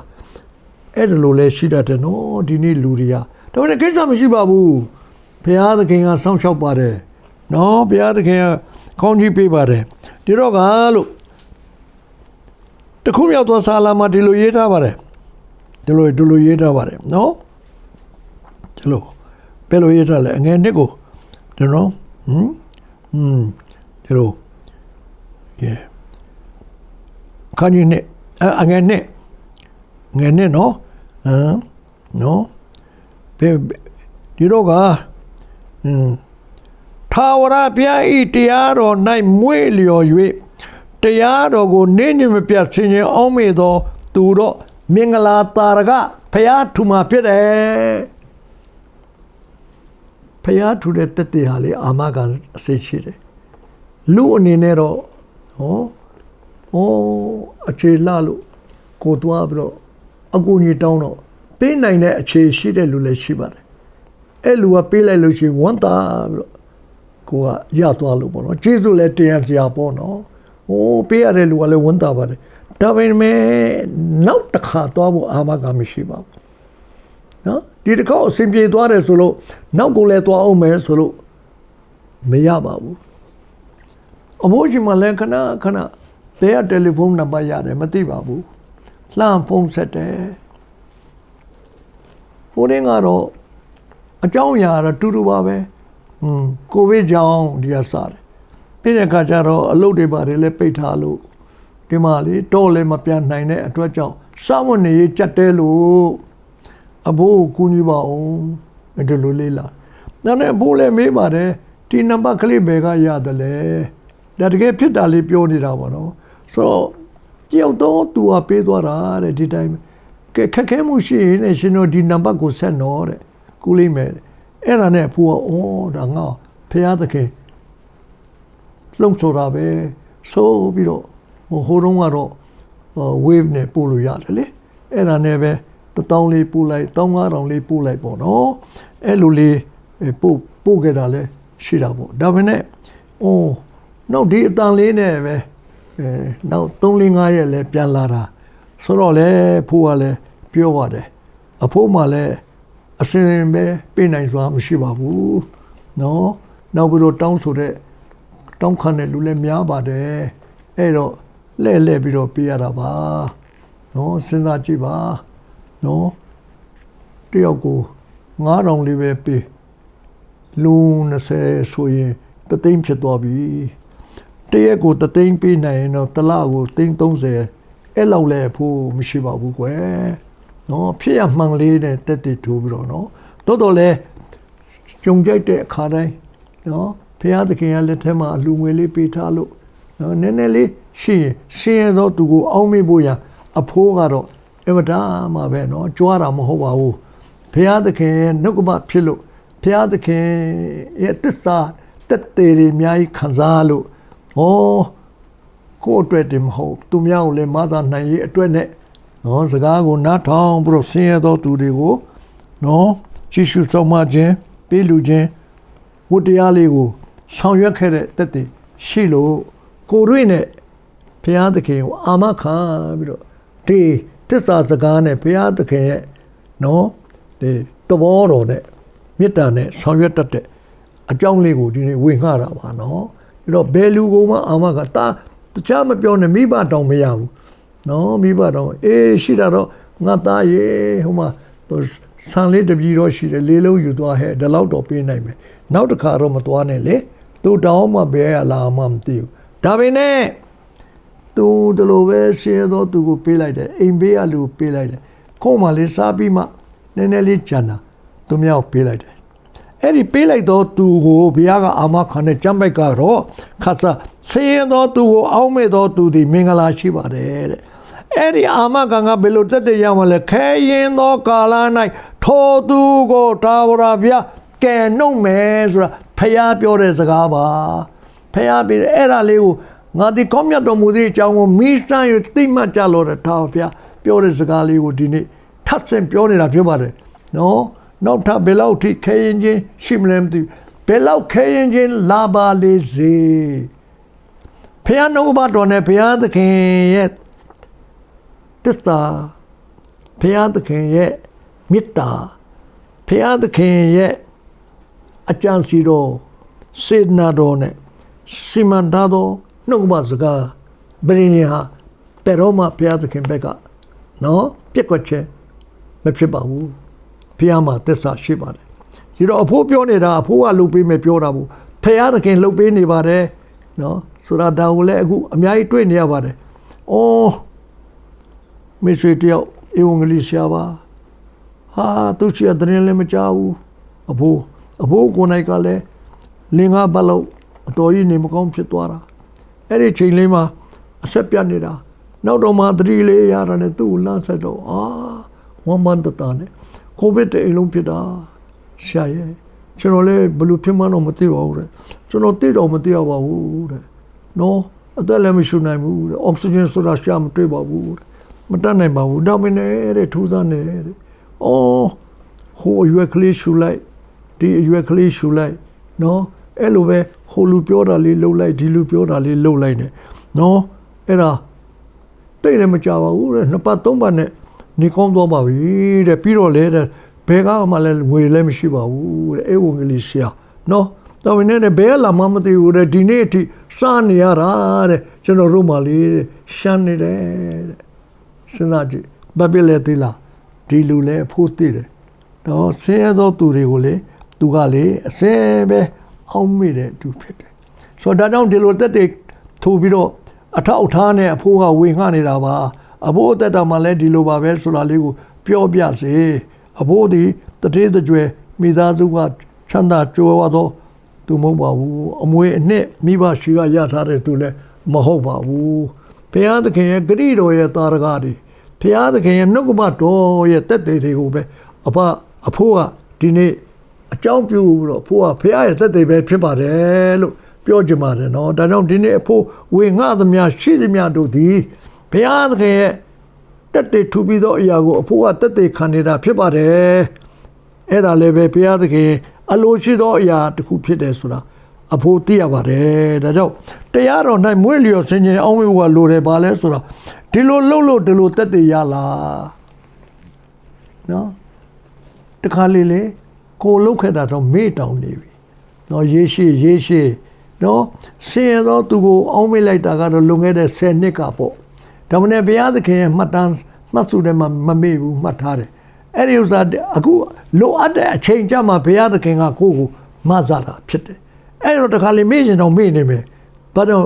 [SPEAKER 1] အဲ့ဒါလိုလဲရှိတတ်တယ်နော်ဒီနေ့လူတွေကဒါပေမဲ့ကိစ္စမရှိပါဘူးဘုရားသခင်ကစောင့်ရှောက်ပါတယ်နော်ဘုရားသခင်ကကောင်းကြီးပေးပါတယ်ဒီတော့ကလို့တခုမြောက်သောစာလာမှာဒီလိုရေးထားပါတယ်ဒီလိုရေးထားပါတယ်နော်ဒီလိုဘယ်လိုရေးထားလဲအငယ်နှစ်ကိုဒီနော်ဒီလိုခန်းကြီးနှစ်အငယ်နှစ်နော်နော်ဒီတော့ကထာဝရဘုရားဤတရားတော်၌မွေ့လျော်၍တရားတော်ကိုနေညမပြတ်ဆင်ခြင်အောင်မေသောသူတော့မင်္ဂလာတာရကဘုရားထူမှာဖြစ်တယ်ဘုရားထူတဲ့တက်တဲ့ဟာလေအာမခံအစစ်ရှိတယ်လူအနေနဲ့တော့အခြေလှလို့ကိုသွားပြီးတော့အကူကြီးတောင်းတော့ပေးနိုင်တဲ့အခြေရှိတဲ့လူလည်းရှိပါတယ်အဲ့လူကပေးလိုက်လို့ရှိရင်ဝန်တာပြီးတော့ကိုကရသွားလို့ပေါ့နော်ကျေးဇူးလည်းတရားစရာပေါ့နော်ပေးရတဲ့လူကလည်းဝန်တာပါတယ်ဒါပေမဲ့နောက်တစ်ခါသွားဖို့အာမခံမရှိပါဘူးနော်ဒီတစ်ခေါက်အစဉ်ပြေသွားတယ်ဆိုလို့နောက်ကိုလည်းသွားအောင်မယ်ဆိုလို့မရပါဘူးအမိုးကြီးမှလည်းခဏဘယ်ကတယ်လီဖုန်းနံပါတ်ရတယ်မသိပါဘူးလှမ်းဖုန်းဆက်တယ်ဟိုတင်းကတော့အကြောင်းအရာတော့တူတူပါပဲကိုဗစ်ကြောင့်ဒီကစားတယ်ပြီးတဲ့အခါကျတော့အလုပ်တွေပါတယ်လည်းပိတ်ထားလို့ဒီမှာလေတော့လည်းမပြန်နိုင်တဲ့အတွက်ကြောင့်စောင့်နေကြက်တဲလို့အဘိုးကူညီပါအောင်ဒီလိုလေးလာဒါနဲ့အဘိုးလည်းမေးပါတယ်ဒီနံပါတ်ကလေးဘယ်ကရတယ်လဲဒါတကယ်ဖြစ်တာလေးပြောနေတာပါနော်ဆိုတော့ကြောက်တော့သူကပေးသွားတာတဲ့ဒီတိုင်းခက်ခဲမှုရှိရင်ရှင်တို့ဒီနံပါတ်ကိုဆက်တော့တဲ့ကူလိုက်မယ်အဲ့ဒါနဲ့အဖိုးကဒါငါဖះသခင်လုံဆိုတာပဲဆိုပြီးတော့ဟိုတုန်းကတော့ wave နဲ့ပို့လို့ရတယ်လေအဲ့ဒါနဲ့ပဲ1000လေးပို့လိုက်15000လေးပို့လိုက်ပေါ့နော်အဲ့လိုလေးပို့ခဲ့တာလဲရှိတာပေါ့ဒါပေမဲ့နောက်ဒီအတန်လေးနဲ့ပဲနောက်3-5ရက်လဲပြန်လာတာဆိုတော့လေဖိုးကလည်းပြောပါတယ်အဖိုးမှလည်းအစင်ပဲပြေးနိုင်စွာမရှိပါဘူးနော်နောက်ပြီးတော့တောင်းဆိုတဲ့တောင်းခံတဲ့လူလည်းများပါတယ်အဲ့တော့လဲပြီးတော့ပြေးရတာပါနော်စဉ်းစားကြည့်ပါနော်တယောက်ကို9000လေးပဲပေးလူ20ဆိုရင်3သိန်းဖြစ်သွားပြီတရက်ကို3သိန်းပေးနိုင်ရင်တော့တစ်လကို330အဲ့လောက်လဲဖို့မရှိပါဘူးကွယ်နော်ဖြစ်ရမှန်လေးနဲ့တက်တက်ထိုးပြီးတော့နော်တော်လဲကြုံကြိုက်တဲ့အခါတိုင်းနော်ဘုရားသခင်ရဲ့လက်ထက်မှာအလူငွေလေးပေးထားလို့နော်နည်းနည်းလေးရှိရင်ရှင်ရသောသူကိုအောင်းမေ့ဖို့ရအဖိုးကတော့အမတားမှာပဲနော်ကြွားတာမဟုတ်ပါဘူးဘုရားသခင်ရဲ့နှုတ်ကပဖြစ်လို့ဘုရားသခင်ရဲ့တစ္ဆာတက်သေးတွေအများကြီးခံစားလို့ကိုယ့်အတွက်တည်းမဟုတ်သူများကိုလည်းမသာနိုင်ရေးအတွက်နဲ့နော်စကားကိုနားထောင်ပြီးတော့ဆင်းရဲသောသူတွေကိုနော်ကြည့်ရှုဆောင်မခြင်းပေးလူခြင်းဝတ္တရားလေးကိုဆောင်ရွက်ခဲ့တဲ့တက်တည်ရှိလို့ကိုရွေ့နဲ့ဘုရားသခင်ကိုအာမခံပြီးတော့ဒီသစ္စာစကားနဲ့ဘုရားသခင်ရဲ့နော်ဒီသဘောတော်နဲ့မေတ္တာနဲ့ဆောင်ရွက်တတ်တဲ့အကြောင်းလေးကိုဒီနေ့ဝေငှတာပါနော်အဲ့တော့ဘယ်လူကိုမှအာမခံတခြားမပြောနဲ့မိဘတောင်မရဘူးနော်မိဘတောင်ရှိတာတော့ငါသားရေဟိုမှာဆန်လေးတပြီတော့ရှိတယ်လေးလုံးယူသွားဟဲ့ဒီလောက်တော့ပေးနိုင်မယ်နောက်တစ်ခါတော့မသွားနဲ့လေသူတောင်းမှဘယ်လာမှမသိဘူးဒါပေမဲ့သူတို့လိုပဲရှင်းတော့သူကိုပေးလိုက်တယ်အိမ်ဘေးကလူကိုပေးလိုက်တယ်ကို့မှလေးစားပြီးမှနည်းနည်းလေးကြံတာသူမြောက်ပေးလိုက်တယ်အဲ့ဒီပေးလိုက်တော့သူကိုဘုရားကအာမခံတဲ့ကျမ်းပိုက်ကတော့ခါစားဆင်းရဲသောသူကိုအောက်မဲ့သောသူသည်မင်္ဂလာရှိပါတယ်တဲ့အဲ့ဒီအာမခံကဘယ်လိုတက်တဲ့ရမလဲခဲရင်သောကာလ၌ထိုသူကိုထာဝရဘုရားကယ်နှုတ်မယ်ဆိုတာဖျားပြောတဲ့စကားပါဖျားပြောတဲ့အဲ့ဒါလေးကိုငါဒီကောင်းမြတ်တော်မူသည့်အကြောင်းကိုမိစမ်းရသိမှတ်ကြလို့တဲ့ထာဝရဘုရားပြောတဲ့စကားလေးကိုဒီနေ့ထပ်ဆင့်ပြောနေတာဖြစ်ပါတယ်နော်နောက်ထပ်ဘယ်လောက်ထိခဲရင်ချင်းရှိမလဲမသိဘူးဘယ်လောက်ခဲရင်ချင်းလာပါလေစေ ဖះနှုတ်ဘတော်နဲ့ဖះသခင်ရဲ့တစ္ဆာဖះသခင်ရဲ့မေတ္တာဖះသခင်ရဲ့အကြံစီတော်စေတနာတော်နဲ့စီမံထားသောနှုတ်ဘစကားဗြိဉ္ဟာပေရောမဖះသခင်ဘက်ကနော်ပြက်ကွက်ချက်မဖြစ်ပါဘူးဖះမှာတစ္ဆာရှိပါတယ်ဒီတော့အဖိုးပြောနေတာအဖိုးကလုပ်ပေးမယ်ပြောတာဘူးဖះသခင်လုပ်ပေးနေပါတယ်နော်ဆိုတာဒါကိုလည်းအခုအများကြီးတွေ့နေရပါတယ်။အော်မိတ်ဆွေတယောက်ဧဝံဂေလိဆရာပါဟာသူရှိတဲ့တင်းလည်းမကြောက်ဘူးအဖိုးကိုနိုင်ကလည်းလင်္ကာပတ်လို့အတော်ကြီးနေမကောင်းဖြစ်သွားတာအဲ့ဒီချိန်လေးမှာအဆက်ပြတ်နေတာနောက်တော့မှသတိလေးရတာနဲ့သူ့ကိုလမ်းဆက်တော့ဝမ်းမန်းတတာနဲ့ကိုဗစ်တဲ့အိမ်လုံးဖြစ်တာဆရာရဲ့ကျွန်တော်လည်းဘယ်လိုဖြစ်မှန်းတော့မသိပါဘူးတဲ့ကျွန်တော်သိတော့မသိရပါဘူးတဲ့နော်အသက်လည်းမရှိနိုင်ဘူးတဲ့အောက်ဆီဂျင်ဆိုတာရှာမတွေ့ပါဘူးတဲ့မတတ်နိုင်ပါဘူးဒါမင်းနဲ့ထူးဆန်းနေတဲ့အော်ဟိုအရွက်ကလေးရှူလိုက်ဒီအရွက်ကလေးရှူလိုက်နော်အဲ့လိုပဲဟိုလူပြောတာလေးလှုပ်လိုက်ဒီလူပြောတာလေးလှုပ်လိုက်နေနော်အဲ့ဒါတိတ်လည်းမကြပါဘူးတဲ့နှစ်ပတ်သုံးပတ်နဲ့နေကောင်းသွားပါပြီတဲ့ပြီးတော့လေတဲ့ဘယ်ကမှလည်းငွေလည်းမရှိပါဘူးတဲ့ဧဝံဂေလိဆရာနော်တော်ဝင်နဲ့ဘယ်လာမှမသိဘူးတဲ့ဒီနေ့အထိစားနေရတာတဲ့ကျွန်တော်တို့မှလေးတဲ့ရှမ်းနေတယ်တဲ့စဉ်းစားကြည့်ဘာဖြစ်လဲသိလားဒီလူလည်းအဖို့သိတယ်တော့ဆင်းရဲသောသူတွေကိုလေသူကလေအစဲပဲအောင်းမိတဲ့သူဖြစ်တယ်ဆိုတော့ဒါကြောင့်ဒီလိုတက်တဲ့ထိုးပြီးတော့အထောက်ထားနဲ့အဖို့ကဝေငှနေတာပါအဖို့အသက်တာမှလည်းဒီလိုပါပဲဆိုတာလေးကိုပြောပြစေအဖို့ဒီတတိတကြွယ်မိသားစုကချမ်းသာကြွယ်ဝသောသူမဟုတ်ပါဘူးအမွေအနှစ်မိဘရှိကရထားတဲ့သူလည်းမဟုတ်ပါဘူးဘုရားသခင်ရဲ့ဂရုတော်ရဲ့တာရကတွေဘုရားသခင်ရဲ့နှုတ်ကပတော်ရဲ့တက်တဲ့တွေကိုပဲအဖိုးကဒီနေ့အကြောင်းပြုပြီးတော့အဖိုးကဘုရားရဲ့တက်တဲ့ပဲဖြစ်ပါတယ်လို့ပြောကြပါတယ်နော်ဒါကြောင့်ဒီနေ့အဖိုးဝေငှသမျှရှိသမျှတို့သည်ဘုရားသခင်ရဲ့တက်တဲ့ထူပြီးသောအရာကိုအဖိုးကတက်တဲ့ခံနေတာဖြစ်ပါတယ်အဲ့ဒါလည်းပဲဘုရားသခင်အလိုရှိသောအရာတစ်ခုဖြစ်တယ်ဆိုတာအဖို့သိရပါတယ်ဒါကြောင့်တရားတော်၌မွေးလျော်စင်ကြယ်အောင်ဝေကလိုတယ်ပါလဲဆိုတော့ဒီလိုလှုပ်လို့ဒီလိုတက်တည်ရလားနော်တခါလေလေကိုလှုပ်ခဲ့တာတော့မေ့တောင်နေပြီနော်ရေးရှိနော်ဆင်းရဲသောသူကိုအောင်မေ့လိုက်တာကတော့လွန်ခဲ့တဲ့10နှစ်ကပေါ့ဒါမှလည်းဘုရားသခင်ရဲ့မှတ်တမ်းမှတ်စုထဲမှာမမေ့ဘူးမှတ်ထားတယ်အဲ့ဒီဥစ္စာအခုလိုအပ်တဲ့အချိန်ကြမှာဘုရားသခင်ကကိုယ့်ကိုမဆတာဖြစ်တယ်အဲ့တော့တခါလေမေ့ရင်တော့မေ့နေမယ်ဘာတော့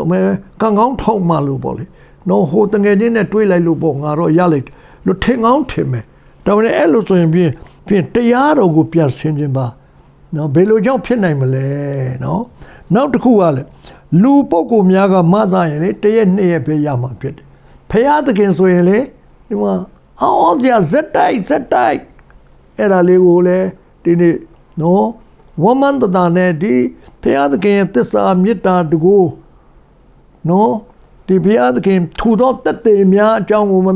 [SPEAKER 1] ကံကောင်းထောက်မှလို့ပေါ့လေနော်ဟိုတငယ်ချင်းနဲ့တွေးလိုက်လို့ပေါ့ငါတော့ရလိုက်လို့ထင်ကောင်းထင်မယ်ဒါပေမဲ့အဲ့လိုဆိုရင်ဖြင့်တရားတော်ကိုပြန်ဆင်ခြင်းပါနော်ဘယ်လိုကြောင့်ဖြစ်နိုင်မလဲနော်နောက်တစ်ခုကလည်းလူပုဂ္ဂိုလ်များကမဆရင်လေတစ်ရက်နှစ်ရက်ပဲရမှာဖြစ်တယ်ဘုရားသခင်ဆိုရင်လေဒီမှာအော်ဇက်တိုက်အဲ့ဒါလေးကိုလည်းဒီနေ့နော်ဝမန္တတာနဲ့ဒီဘုရားသခင်ရဲ့သစ္စာမေတ္တာတကူနော်ဒီဘုရားသခင်ထူသောတသက်များအကြောင်းကိုမ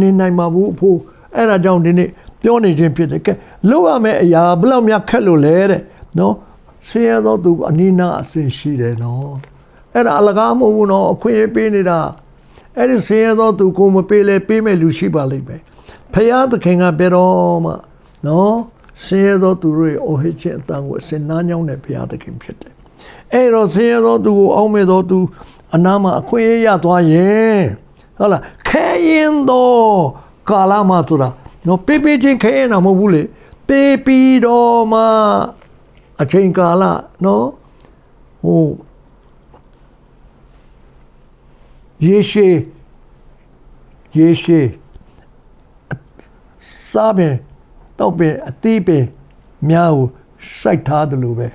[SPEAKER 1] နေနိုင်ပါဘူးအဖို့အဲ့ဒါကြောင့်ဒီနေ့ပြောနေခြင်းဖြစ်တယ်ကဲလောက်ရမယ့်အရာဘယ်လောက်များခက်လို့လဲတဲ့နော်ဆင်းရဲသောသူအနိနာအစဉ်ရှိတယ်နော်အဲ့ဒါအလကားမဟုတ်ဘူးနော်အခွင့်အရေးပေးနေတာအဲ့ဒီဆင်းရဲသောသူကိုမပေးလဲပေးမဲ့လူရှိပါလိမ့်မယ်ဘုရားသခင်ကဘယ်တော့မှနော်ဆင်းရဲသောသူတွေအိုဟစ်ခြင်းအတန်ကိုအစင်နားညောင်းတဲ့ဘုရားသခင်ဖြစ်တယ်အဲ့တော့ဆင်းရဲသောသူကိုအောက်မဲ့သောသူအနာမှာအခွင့်အရေးရသွားရင်ဟုတ်လားခဲရင်တော့ကာလမှာဆိုတာနော်ပေးချင်းခဲရင်တော့မဟုတ်ဘူးလေပေးပြီးတော့မှအချိန်ကာလနော်ဟိုရေရှည်စားပင်တောက်ပင်အသီးပင်များကိုစိုက်ထားတယ်လို့ပဲ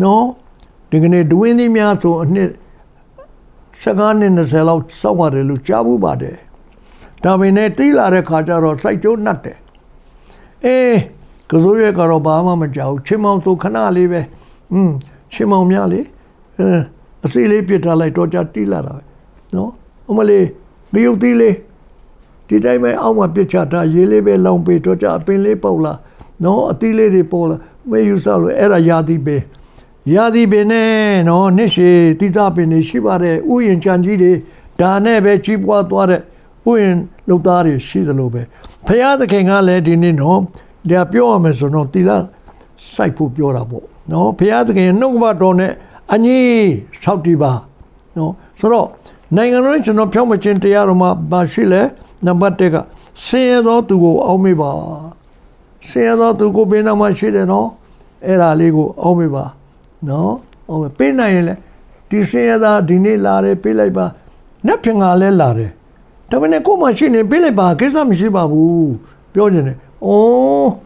[SPEAKER 1] နော်ဒီကနေ့ဒဝင်းသီးများဆိုအနှစ်15နှစ်20လောက်စောက်ရတယ်လို့ကြားဘူးပါတယ်ဒါပေမဲ့တီးလာတဲ့ခါကျတော့စိုက်ကျိုးနှက်တယ်ကစိုးရဲကတော့ဘာမှမကြောက်ချင်းမောင်ဆိုခဏလေးပဲချင်းမောင်များလေအစီလေးပြစ်ထားလိုက်တော့ကြတီးလာတာပဲနော်အမလေးမြုပ်သီးလေးဒီတိုင်းပဲအောက်မှာပြစ်ချတာရေးလေးပဲလောင်ပေးတော့ကြအပင်လေးပေါက်လာနော်အသီးလေးတွေပေါ်လာမေယူစားလို့အဲ့ဒါရာသီပဲ Yadi bene no nishi tita bene shibare uyin chanjiri danebe chipwa tware uyin lutari shidalobe. Payada kingale dini no dia pure mesono tila saipu purabo. No payada king nukba done ani sautiba. No so Nanganich no Pyomachin Tiaroma Bashile number tega. Say no to go omiba. Say no to go bena machine no era lego omiba. No, oh, Penile, Tisea, Dini Lare, Pileba, Napingale Lare. Tamaneko machine, Pileba, Kisam Shibabu, Piogene. Oh,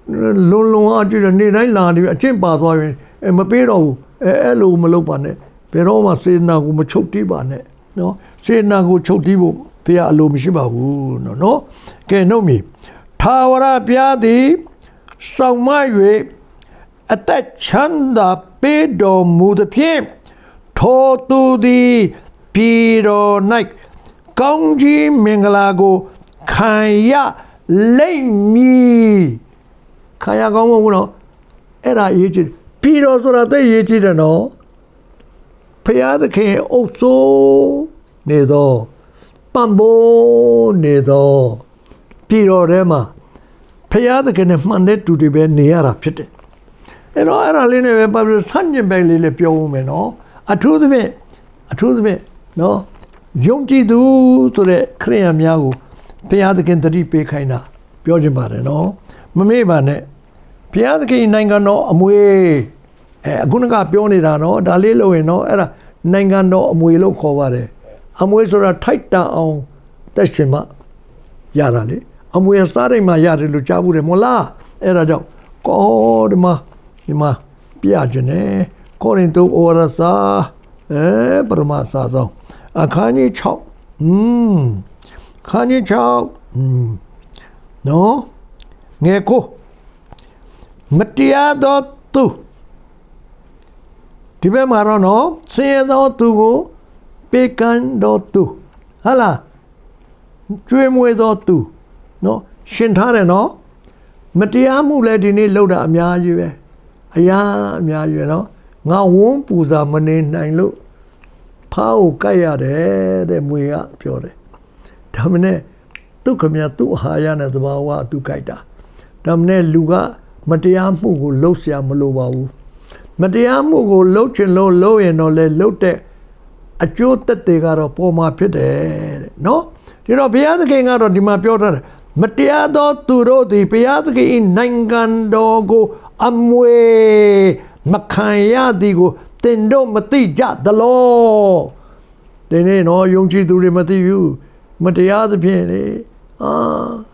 [SPEAKER 1] Lulu Archer and Nila, a chimpa, and Mapiro, Elu Malopane, Peroma said Nagu Machotibane. No, said Nagu Chotibu, Pia Lumishibabu, no, can know me. Tawara Piadi, Sang my way. At that chanda pedo muda piem, totu di piro night, Gongji Mingalago, Kaya Lame Kaya Gomo, era yiji, Piro Sora de Yiji no Payada King also Nedo, Bambo Nedo, Piro Rema, Payada King mandate to the bed near a pit. And all I live about Sanjay Bailey Lepio, a truth of it, no. Yonji do to the Cream Yago, Piadakin the deep Pekina, Piojimare, no. Mamebane, Piadakin Nangano Amwe, Gunaga Pionirano, Dalilo, no, era Nangano Amuelo Covare. Amwe sort of tight down Teshima Yarali. Amwe starting my Yari Luchabu Mola, era dog. God ma. Ima Piagene, according to Orasa, Brahmasa. Akani chop, Kani chop, no, Neko Matia dot two. Tibe Marono, say dot two, Pekan dot two. Hala, Dreamway dot two. No, Shintare no, Matia Muladini Loda Amia. Aya, you know, now won't puza money nine look. Pau Kaya de Muya Pure. Tamne took me a two Hayana the Bawa to Kaita. Tamne Luga, Matiamu Losia Maluau. Matiamu go lochin low and no le lote. A joke that they got a poor my pit. No? You know, Piazza King out of the Mapiota. Matiado to Rodi, Piazza in Nangandogo. Amwe Makaya digo, Tendo Matija, the law. They know Yongji to remati you, Matia the Piene. Ah,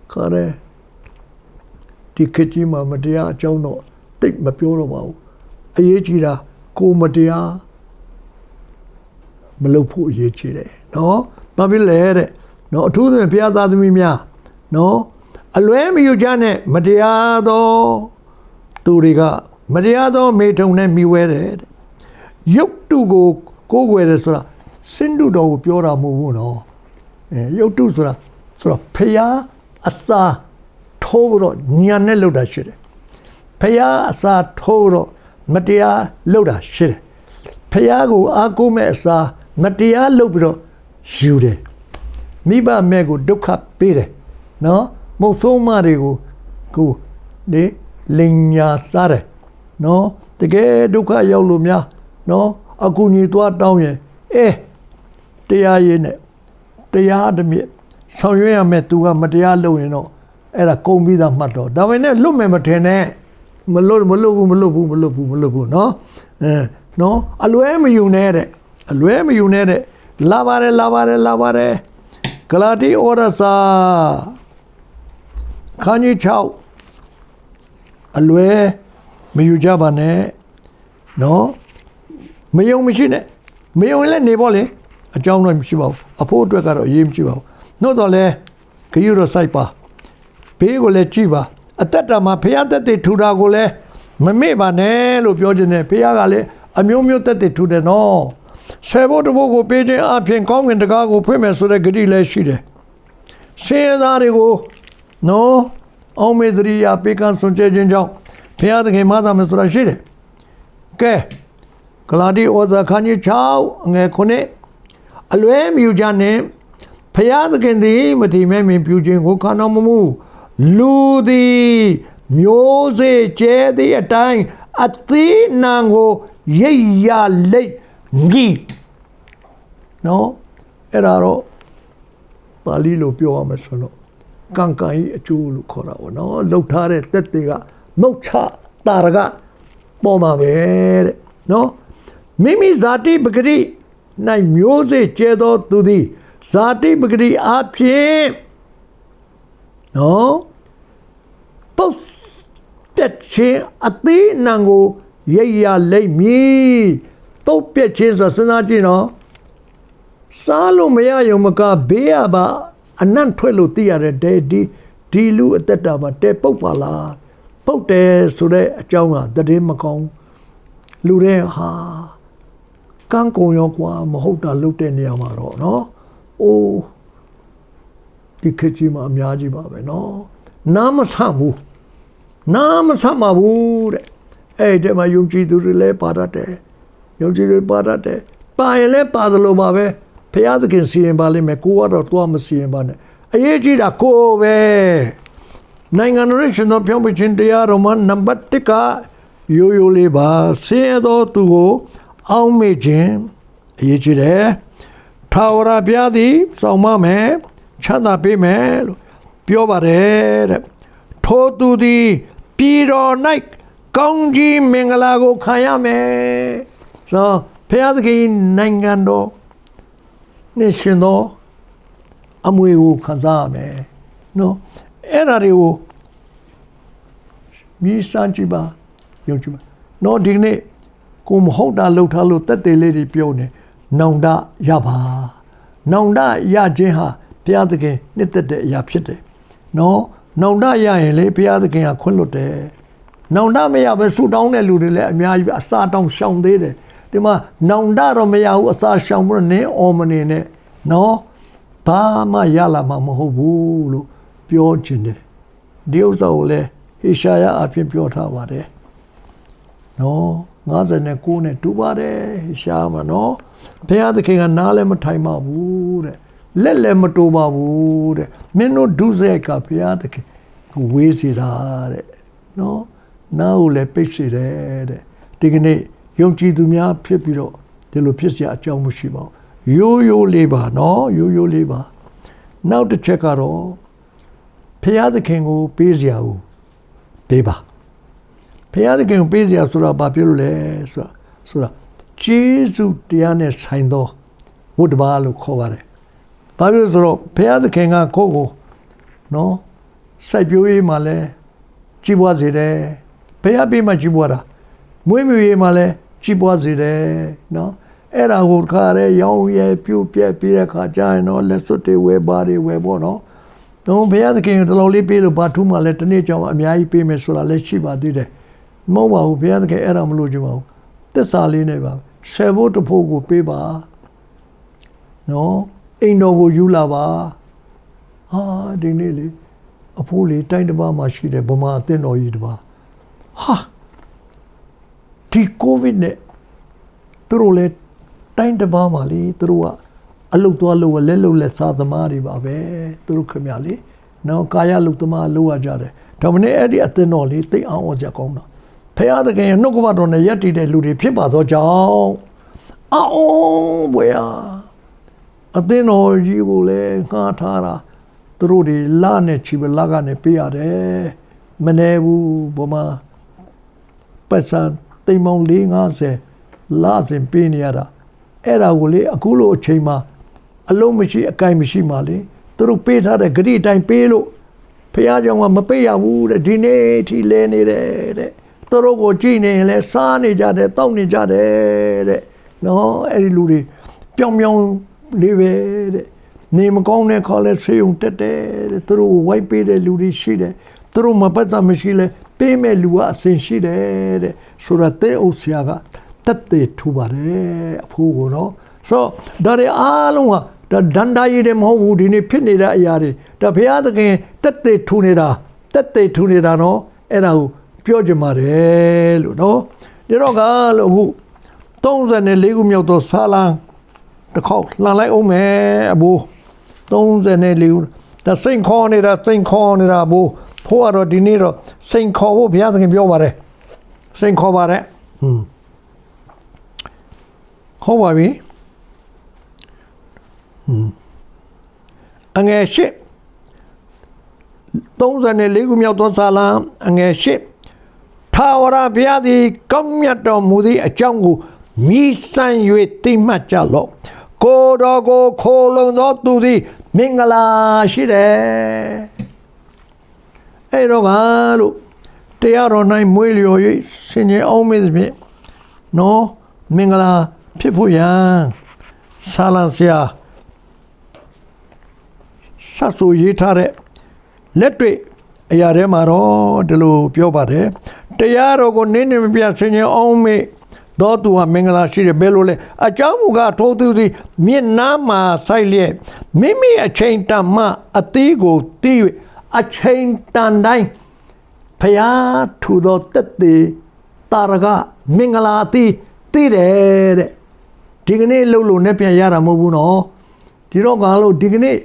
[SPEAKER 1] Kare Tikechima Matia Jono, take Mapuro, Ayechira, Ko Matia Malupu Yechire. No, Babilere, no, to the Piazza de Mimia. No, Aluemi Ujane, Matiado. Turiga, Mariado made on them be wedded. Yuk to go where the sora, Sindu do Piora Muno. Yuk to sora, Paya Asa Toro, Niane Loda shit. Paya Asa Toro, Matia Loda shit. Payago Akume Asa, Matia Lobro, Jude. Miba Mego Duka Pire. No, Moso Marigo, go, de. Linya Sare, no, the gay Duka Yolumia, no, Akuni to a down ye, they are in it. They are the me. So you are met to a Matialo, you know, at a combi the matter. Davine Lumematene, Malubu, no, no, Aluem you nere, Lavare, Kalati Orasa, Kani Chow. Alwe, Miyujabane, no, Mayo machine, Mayo Nebole, a John Shibo, a portrait of Yim Chibo, no dole, Kayuro Saipa, Pegole Chiba, a tetama, Piata de Turagole, Mamebane, Lupiogene, Piagale, a mumute to the no. Sebo to Bogo Page up in Kong and the Gago Premier so the Gadile Shide. Say that go, no. Omedria Pican Sunjay Jinjo, Piata Madame Strashide. ကဲဂလာတိဩဇာခန်းကြီး6ငယ်9အလွဲမြူကြနှင့်ဖျားသခင်သည်မတိမဲမင်ပြုခြင်းကိုခံတော်မမူလူသည်မျိုးစေ့ကျဲသည့်အတိုင်းအသေးနံကိုရိပ်ရလိမ့်မည်နော်အဲ့ဒါတော့ပါဠိလိုပြောရမယ်ဆိုတော့ကံကံကြီးအကျိုးလို့ခေါ်တာပေါ့နော်လှုပ်ထားတဲ့တက်တွေကမုတ်ချတာရကပေါ်မှာပဲတဲ့နော်မိမိဇာတိပဂရိ၌မျိုးစေ့ကျဲသောသူသည်ဇာတိပဂရိအဖြစ်နော်ပုတ်ပြက်ခြင်းအသေးနံကိုရိပ်ရလိမ့်မည်ပုတ်ပြက်ခြင်းဆိုစဉ်းစားကြည့်နော်စားလို့မရရုံမကဘေးရပါအနံ့ထွက်လို့သိရတဲ့ဒီလူအသက်တာမှာတဲပုတ်ပါလားပုတ်တယ်ဆိုတဲ့အကြောင်းကတည်းမကောင်းလူတွေဟာကန်းကုံရောကွာမဟုတ်တာလုပ်တဲ့နေရာမှာတော့နော်အိုးဒီခေတ်ကြီးမှာအများကြီးပါပဲနော်နားမဆဘူးနားမဆမှာဘူးတဲ့အဲ့ဒီမှာယုံကြည်သူတွေလည်းပါတတ်တယ်ယုံကြည်တွေပါတတ်တယ်ပါရင်လည်းပါတယ်လို့ပါပဲဖျားသခင်စီရင်ပါလိမ့်မယ်ကိုကတော့သွားမစီရင်ပါနဲ့အရေးကြီးတာကိုပဲနိုင်ငံတော်ရှင်တော်ပြောင်းပြခြင်းတရားတော်မှာနံပါတ်1ကရိုးရိုးလေးပါဆင်းရဲသောသူကိုအောက်မေ့ခြင်းအရေးကြီးတယ်ထာဝရဘုရားသည်ဆောင်မမယ်ချမ်းသာပေးမယ်လို့ပြောပါတယ်တဲ့ထိုသူသည်ပြည်တော်၌ကောင်းကြီးမင်္ဂလာကိုခံရမယ်ဆိုဘုရားသခင်နိုင်ငံတော်နဲ့ရှင်တော်အမွေကိုခံစားရမယ်နော်အဲ့ဒါတွေကိုမြည်စမ်းကြည့်ပါယုံကြည်ပါနော်ဒီနေ့ကိုမဟုတ်တာလှုပ်ထားလို့တက်တယ်လေးတွေပြောနေနောင်တရပါနောင်တရခြင်းဟာဘုရားသခင်နှစ်သက်တဲ့အရာဖြစ်တယ်နော်နောင်တရရင်လေဘုရားသခင်ကခွင့်လွှတ်တယ်နောင်တမရပဲဆူတောင်းတဲ့လူတွေလည်းအများကြီးပဲအစာတောင်းရှောင်သေးတယ်ဒီမှာနောင်တတော့မရဘူးအစာရှောင်ပြီးနင်းအော်မနေနဲ့နော်ဘာမှရလာမှာမဟုတ်ဘူးလို့ပြောချင်တယ်ဒီဥစ္စာကိုလည်းဟေရှာယအဖြစ်ပြောထားပါတယ်နော်59နဲ့တူပါတယ်ဟေရှာမှာနော်ဘုရားသခင်ကနားလည်းမထိုင်ပါဘူးတဲ့လက်လည်းမတိုးပါဘူးတဲ့မင်းတို့ဒုစရိုက်ကဘုရားသခင်ကိုဝေးစေတာတဲ့နော်နားကိုလည်းပိတ်စေတယ်တဲ့ဒီကနေ့ယုံကြည်သူများဖြစ်ပြီးတော့ဒီလိုဖြစ်စရာအကြောင်းမရှိပါဘူးရိုးရိုးလေးပါနော်ရိုးရိုးလေးပါနောက်တစ်ချက်ကတော့ဘုရားသခင်ကိုပေးစရာကိုပေးပါဘုရားသခင်ကိုပေးစရာဆိုတာဘာဖြစ်လို့လဲဆိုတာကျေးဇူးတရားနဲ့ဆိုင်သောဝတ္တပါလို့ခေါ်ပါတယ်ဘာဖြစ်လို့ဆိုတော့ဘုရားသခင်ကကိုယ့်ကိုနော်စိုက်ပျိုးရေးမှာလဲကြီးပွားစေတယ်ဘုရားပေးမှကြီးပွားတာမွေးမြူရေးမှာလဲကြီးပွားစေတယ်နော်အဲ့ဒါကိုခါရဲရောင်းရဲပြုတ်ပြက်ပြီးတဲ့ခါကျရင်တော့လက်စွပ်တွေဝယ်ပါတွေဝယ်ပေါ့နော်တော့ဘုရားသခင်တလုံးလေးပေးလို့ဘာထူးမှလဲတနေ့ကြောင်အများကြီးပေးမယ်ဆိုတာလည်းရှိပါသေးတယ်မဟုတ်ပါဘူးဘုရားသခင်အဲ့ဒါမလို့ကြပါဘူးသစ္စာလေးနဲ့ပါဆယ်ဖို့တဖို့ကိုပေးပါနော်အိမ်တော်ကိုယူလာပါဟာဒီနေ့လေအဖိုးလေးတိုင်းတစ်ပါးမှရှိတယ်ဗမာအသင်းတော်ကြီးတစ်ပါးဟာဒီကိုဗစ်နဲ့သူတို့လည်းတိုင်းတစ်ပါးမှလေသူတို့ကအလုတ်သွားလို့လက်လုံလက်စားသမားတွေပါပဲသူတို့ခင်ဗျာလေနော်ကာယလုတ်သမားလို့ရကြတယ်ဒါမနဲ့အဲ့ဒီအသင်းတော်လေးသိအောင်အောင်ကြကောင်းတာဖခင်သခင်ရဲ့နှုတ်ကပတ်တော်နဲ့ယက်တည်တဲ့လူတွေဖြစ်ပါသောကြောင့်အောင်ဘွေဟာအသင်းတော်ကြီးကိုလည်းငှားထားတာသူတို့တွေလာနဲ့ချီပလာကနေပေးရတယ်မနေဘူးဘုမပတ်စံတိမ်မောင်450လာစဉ်ပေးနေရတာအဲ့ဒါကိုလေအခုလိုအချိန်မှာအလုံးမရှိအကိုင်မရှိမှလေသူတို့ပေးထားတဲ့ဂရိအတိုင်းပေးလို့ဖခင်ကြောင့်ကမပေးရဘူးတဲ့ဒီနေ့အထိလဲနေတယ်တဲ့သူတို့ကိုကြည့်နေရင်လဲစားနေကြတယ်တောက်နေကြတယ်တဲ့နော်အဲ့ဒီလူတွေပြောင်းပြောင်းလေးပဲတဲ့နေမကောင်းတဲ့ခါလဲဆေးုံတက်တယ်တဲ့သူတို့ဝိုက်ပေးတဲ့လူတွေရှိတယ်သူတို့မပတ်သက်မရှိလဲပေးမဲ့လူကအစင်ရှိတယ်တဲ့ဆိုတော့တဲ့ဥစ္စာကတက်တဲ့ထူပါတယ်အဖိုးကိုနော်ဆိုတော့ဒါတွေအားလုံးကဒါဒန္တာရည်တွေမဟုတ်ဘူးဒီနေ့ဖြစ်နေတဲ့အရာတွေဒါဘုရားသခင်တက်တဲ့ထူနေတာနော်အဲ့ဒါကိုပြောကြမှာတယ်လို့နော်ဒီ ဒီတော့ကလို့အခု34ခုမြောက်သောစာလံတစ်ခေါက်လှန်လိုက်အောင်မယ်အဘိုး34ခုဒါစိန်ခေါ်နေတာအဘိုးဖိုးကတော့ဒီနေ့တော့စိန်ခေါ်ဖို့ဘုရားသခင်ပြောပါတယ်စိန်ခေါ်ပါတယ်ဟုတ်ပါပြီအငယ်ရှိ34ခုမြောက်သောစာလံအငယ်ရှိထာဝရဘုရားသည်ကောင်းမြတ်တော်မူသည့်အကြောင်းကိုမြည်စမ်း၍သိမှတ်ကြလော့ကိုယ်တော်ကိုခိုလုံသောသူသည်မင်္ဂလာရှိတယ်အဲ့တော့ကလို့တရားတော်၌မွေးလျော်၍ဆင်ခြင်အောင်မေးသဖြင့်နော်မင်္ဂလာဖြစ်ဖို့ရန်ဆာလံဆရာဆက်ဆိုရေးထားတဲ့လက်တွေ့အရာထဲမှာတော့ဒီလိုပြောပါတယ်တရားတော်ကိုနင်းနေမပြဆင်ခြင်အောင်မေးတော့သူဟာမင်္ဂလာရှိတယ်ဘယ်လိုလဲအကြောင်းမူကားထိုသူသည်မျက်နှာမှာဆိုင်လျက်မိမိအချိန်တန်မှအသီးကိုတီး၍အချိန်တန်တိုင်းဖျားထူသောတက်သေးတာရကမင်္ဂလာတီးတယ်တဲ့ဒီကနေ့လှုပ်လို့နဲ့ပြန်ရတာမဟုတ်ဘူးနော်ဒီတော့ကလို့ဒီကနေ့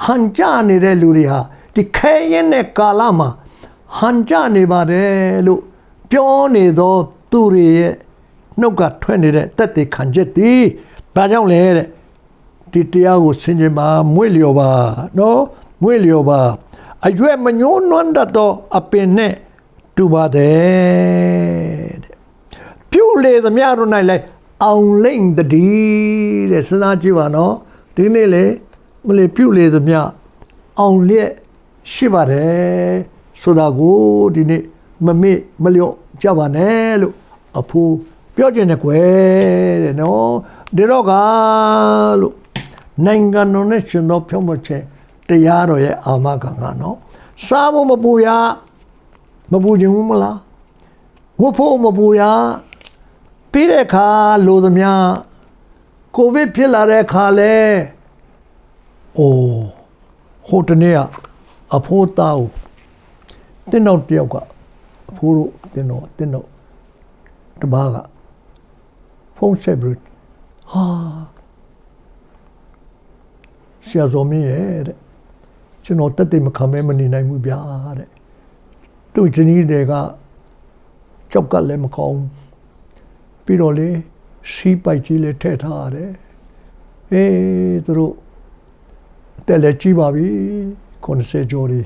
[SPEAKER 1] ဟန်ကြနေတဲ့လူတွေဟာဒီခဲရင်တဲ့ကာလမှာဟန်ကြနေပါတယ်လို့ပြောနေသောသူတွေရဲ့နှုတ်ကထွက်နေတဲ့တက်သေးခံချက်တည်ဒါကြောင့်လေတဲ့ဒီတရားကိုဆင်ခြင်ပါမွေ့လျော်ပါနော်မွေ့လျော်ပါအရွယ်မညှိုးနွမ်းတတ်သောအပင်နဲ့တူပါတယ်တဲ့ပြုလေသမျှတို့၌လည်းအောင်လိမ့်တည်းတဲ့စဉ်းစားကြည့်ပါနော်ဒီနေ့လေမလေးပြုလေသမျှအောင်လျက်ရှိပါတယ်ဆိုတာကိုဒီနေ့မမေ့မလျော့ကြပါနဲ့လို့အဖိုးပြောချင်တယ်ကွယ်တဲ့နော်ဒီတော့ကလို့နိုင်ငံတော်နဲ့ရှင်တော်ဖြောင့်မချက်တရားတော်ရဲ့အာမခံကနော်စားဖို့မပူရမပူခြင်းဘူးမလားဝတ်ဖို့မပူရပြီးတဲ့အခါလိုသမျှကိုဗစ်ဖြစ်လာတဲ့အခါလဲဟိုတနေ့ကအဖိုးသားကိုတင်းတော့တယောက်ကအဖိုးတို့တင်းတော့တပါးကဖုန်းဆက်ပြီးဟာဆရာဇော်မင်းရဲ့တဲ့ကျွန်တော်တက်တိတ်မခံမဲမနေနိုင်ဘူးဗျာတဲ့သူ့ဇနီးတွေကကြောက်ကလည်းမကောင်းပြီးတော့လေစီးပိုက်ကြီးလည်းထည့်ထားရတယ်သူတို့အသက်လည်းကြီးပါပြီ90ကျော်ဒီ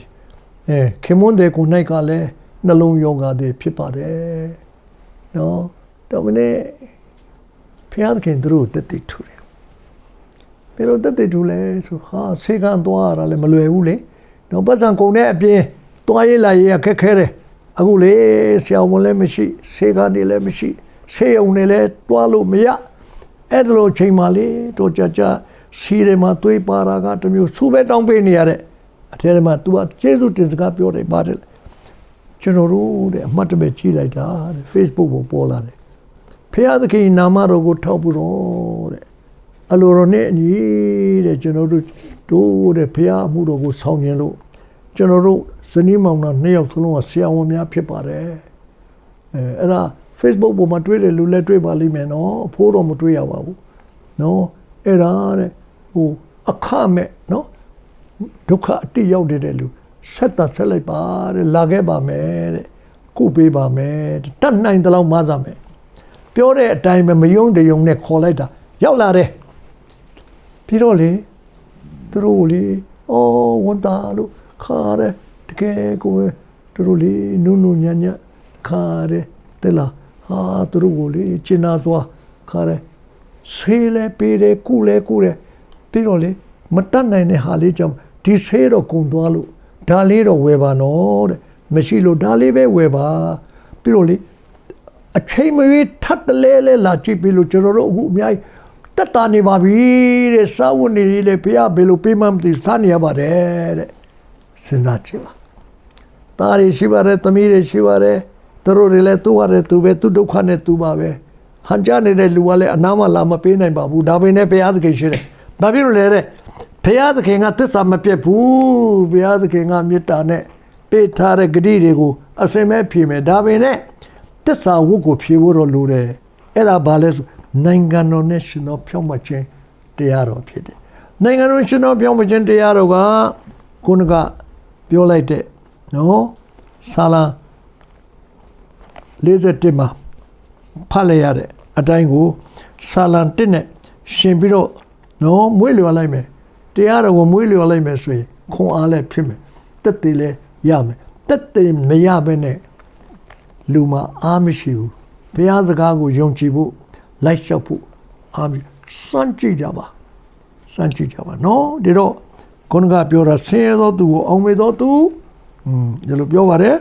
[SPEAKER 1] ခင်မွန်းတဲ့ကိုနိုင်ကလည်းနှလုံးယောဂတွေဖြစ်ပါတယ်နော်တော့မနေ့ဖျားခင်တို့တက်တိတ်ထူတယ်ဘယ်လိုတက်တိတ်ထူလဲဆိုဟာဆေးကန်းသွားရတာလည်းမလွယ်ဘူးလေတော့ပတ်စံကုန်တဲ့အပြင်သွားရေးလာရေးခက်ခဲတယ်အခုလေဆရာဝန်လည်းမရှိဆေးကန်းတွေလည်းမရှိဆေးရုံတွေလည်းတွားလို့မရအဲ့ဒါလိုချိန်မှလေတော့ကြာစီးတယ်မှာသွေးပါတာကတမျိုးစူးပဲတောင်းပေးနေရတဲ့အထဲမှာ तू ကကျေးဇူးတင်စကားပြောတယ်ပါတယ်ကျွန်တော်တို့တဲ့အမှတ်တမဲ့ကြည့်လိုက်တာတဲ့ Facebook ပေါ်ပေါ်လာတယ်ဖခင်သခင်နာမတော်ကိုထောက်ပြီးတော့တဲ့အလိုတော်နဲ့အညီတဲ့ကျွန်တော်တို့တဲ့ဖခင်မှုတော်ကိုဆောင်ကျင်လို့ကျွန်တော်တို့ဇနီးမောင်နှံနှစ်ယောက်စလုံးကဆရာဝန်များဖြစ်ပါတယ်အဲ့ဒါ Facebook ပေါ်မှာတွေ့တယ်လူလည်းတွေ့ပါလိမ့်မယ်နော်အဖိုးတော်မတွေ့ရပါဘူးနော်အဲ့ဒါတဲ့အခမဲ့နော်ဒုက္ခအတိရောက်နေတဲ့လူဆက်လိုက်ပါတဲ့လာခဲ့ပါမယ်တဲ့ကုပေးပါမယ်တတ်နိုင်တဲ့လောက်မစားမယ်ပြောတဲ့အတိုင်းပဲမယုံတယုံနဲ့ခေါ်လိုက်တာရောက်လာတယ်ပြီးတော့လေသူတို့လေဝန်တာလို့ခါတယ်တကယ်ကိုသူတို့လေနုညံ့ခါတယ်တဲ့လားဟာသူတို့ကိုလေကျင်နာစွာခါတယ်ဆေးလဲပေးတယ်ကုလဲကုတယ်ပြီးတော့လေမတတ်နိုင်တဲ့ဟာလေးကြောင့်ဒီဆေးတော့ကုန်သွားလို့ဒါလေးတော့ဝယ်ပါနော်တဲ့မရှိလို့ဒါလေးပဲဝယ်ပါပြီးတော့လေအချိန်မရွေးထပ်တလဲလာကြည့်ပြီးလို့ကျွန်တော်တို့အခုအများကြီးတက်တာနေပါပြီတဲ့စာဝတ်နေလေဘုရားဘယ်လိုပေးမှမသိစားနေရပါတယ်တဲ့စဉ်းစားကြည့်ပါသားရရှိပါတယ်သမီးရရှိပါတယ်သူတို့တွေလည်းသူ့ရတယ်သူပဲသူ့ဒုက္ခနဲ့သူပါပဲဟန်ကြနေတဲ့လူကလည်းအနားမှာလာမပေးနိုင်ပါဘူးဒါပေမဲ့ဘုရားသခင်ရှိတယ်ဘာဖြစ်လို့လဲတဲ့ဘုရားသခင်ကသစ္စာမပြတ်ဘူးဘုရားသခင်ကမေတ္တာနဲ့ပေးထားတဲ့ဂတိတွေကိုအစင်မဲ့ဖြေမယ်ဒါပေမဲ့ သက်သာဝတ်ကိုဖြေဖို့တော့လိုတယ်အဲ့ဒါဘာလဲဆိုနိုင်ငံတော်နဲ့ရှင်တော်ဖြောင့်မခြင်းတရားတော်ဖြစ်တယ်နိုင်ငံတော်ရှင်တော်ဖြောင့်မခြင်းတရားတော်ကခုနကပြောလိုက်တဲ့နော်ဆာလာ41မှာဖတ်လိုက်ရတဲ့အတိုင်းကိုဆာလံ1နဲ့ရှင်ပြီးတော့နော်မွေးလျော်လိုက်မယ်တရားတော်ကိုမွေးလျော်လိုက်မယ်ဆိုရင်ခွန်အားလည်းဖြစ်မယ်တက်တည်လည်းရမယ်တက်တည်မရဘဲနဲ့လူမှာအားမရှိဘူးဘုရားစကားကိုယုံကြည်ဖို့လိုက်လျှောက်ဖို့အားမရှိစမ်းကြည့်ကြပါနော်ဒီတော့ခုနကပြောတာဆင်းရဲသောသူကိုအောင်မေသောသူဒီလိုပြောပါတယ်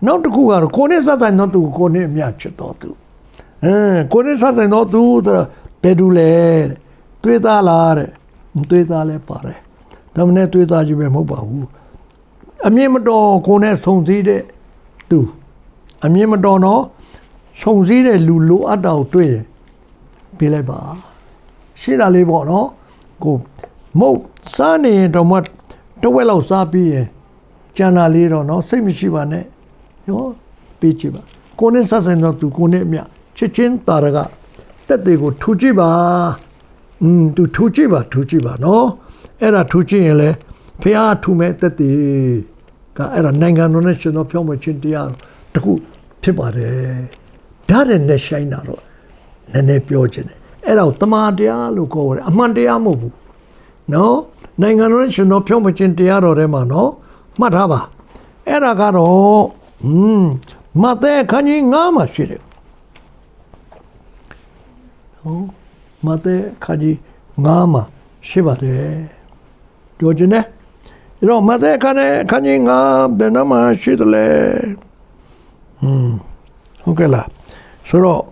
[SPEAKER 1] နောက်တစ်ခုကတော့ကိုယ်နဲ့စတဲ့နောက်သူကိုယ်နဲ့အမျှချစ်တော်သူကိုယ်နဲ့စတဲ့နောက်သူဆိုတော့ဘယ်သူလဲတွေးသားလားတဲ့တွေးသားလဲပါတယ်ဒါမှနဲ့တွေးသားကြည့်ပဲမဟုတ်ပါဘူးအမြင်မတော်ကိုယ်နဲ့ဆုံစည်းတဲ့သူအမြင်မတော်တော့ဆုံစည်းတဲ့လူလိုအပ်တာကိုတွေ့ရင်ပေးလိုက်ပါရှိတာလေးပေါ့နော်ကိုမဟုတ်စားနေရင်တော့မှတဝက်လောက်စားပြီးရင်ကျန်တာလေးတော့နော်စိတ်မရှိပါနဲ့နော်ပေးကြည့်ပါကိုနဲ့ဆက်ဆိုင်တော့သူကိုနဲ့အမြချစ်ချင်းတာရကတက်တွေကိုထူကြည့်ပါသူထူကြည့်ပါနော်အဲ့ဒါထူကြည့်ရင်လေဖះထူမဲ့တက်တွေကအဲ့ဒါနိုင်ငံတော်နဲ့ရှင်တော်ဖြောင်းမချင်းတရားတခုဖြစ်ပါတယ်ဒါတဲ့နဲ့ဆိုင်တာတော့နည်းနည်းပြောချင်တယ်အဲ့ဒါကိုတမန်တရားလို့ခေါ်တယ်အမှန်တရားမဟုတ်ဘူးနော်နိုင်ငံတော်နဲ့ရှင်တော်ဖြောင်းမချင်းတရားတော်ထဲမှာနော်မှတ်ထားပါအဲ့ဒါကတော့မဿဲခန်းကြီး9မှာရှိတယ်နော်မဿဲခန်းကြီး9မှာရှိပါတယ်ပြောချင်တယ်အဲ့တော့မဿဲခန်းကြီး9ဘယ်နှမှာရှိတယ်လဲဟုတ်ကဲ့လားဆိုတော့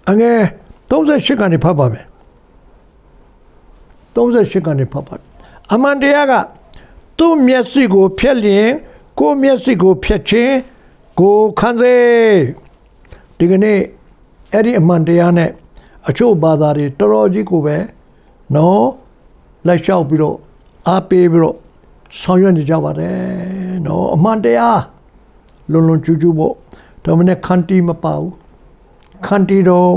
[SPEAKER 1] အငယ်38ကနေဖတ်ပါမယ်38ကနေဖတ်ပါအမှန်တရားကသူ့မျက်စိကိုဖျက်လျင်ကိုယ်မျက်စိကိုဖျက်ခြင်းကိုခံစေဒီကနေ့အဲ့ဒီအမှန်တရားနဲ့အချို့ဘာသာတွေတော်တော်ကြီးကိုပဲနော်လက်လျှောက်ပြီးတော့အားပေးပြီးတော့ဆောင်ရွက်နေကြပါတယ်နော်အမှန်တရားလွန်ကျူးကျူးပေါ့ဒါမှနဲ့ခန္တီမပါဘူးခန္တီတော်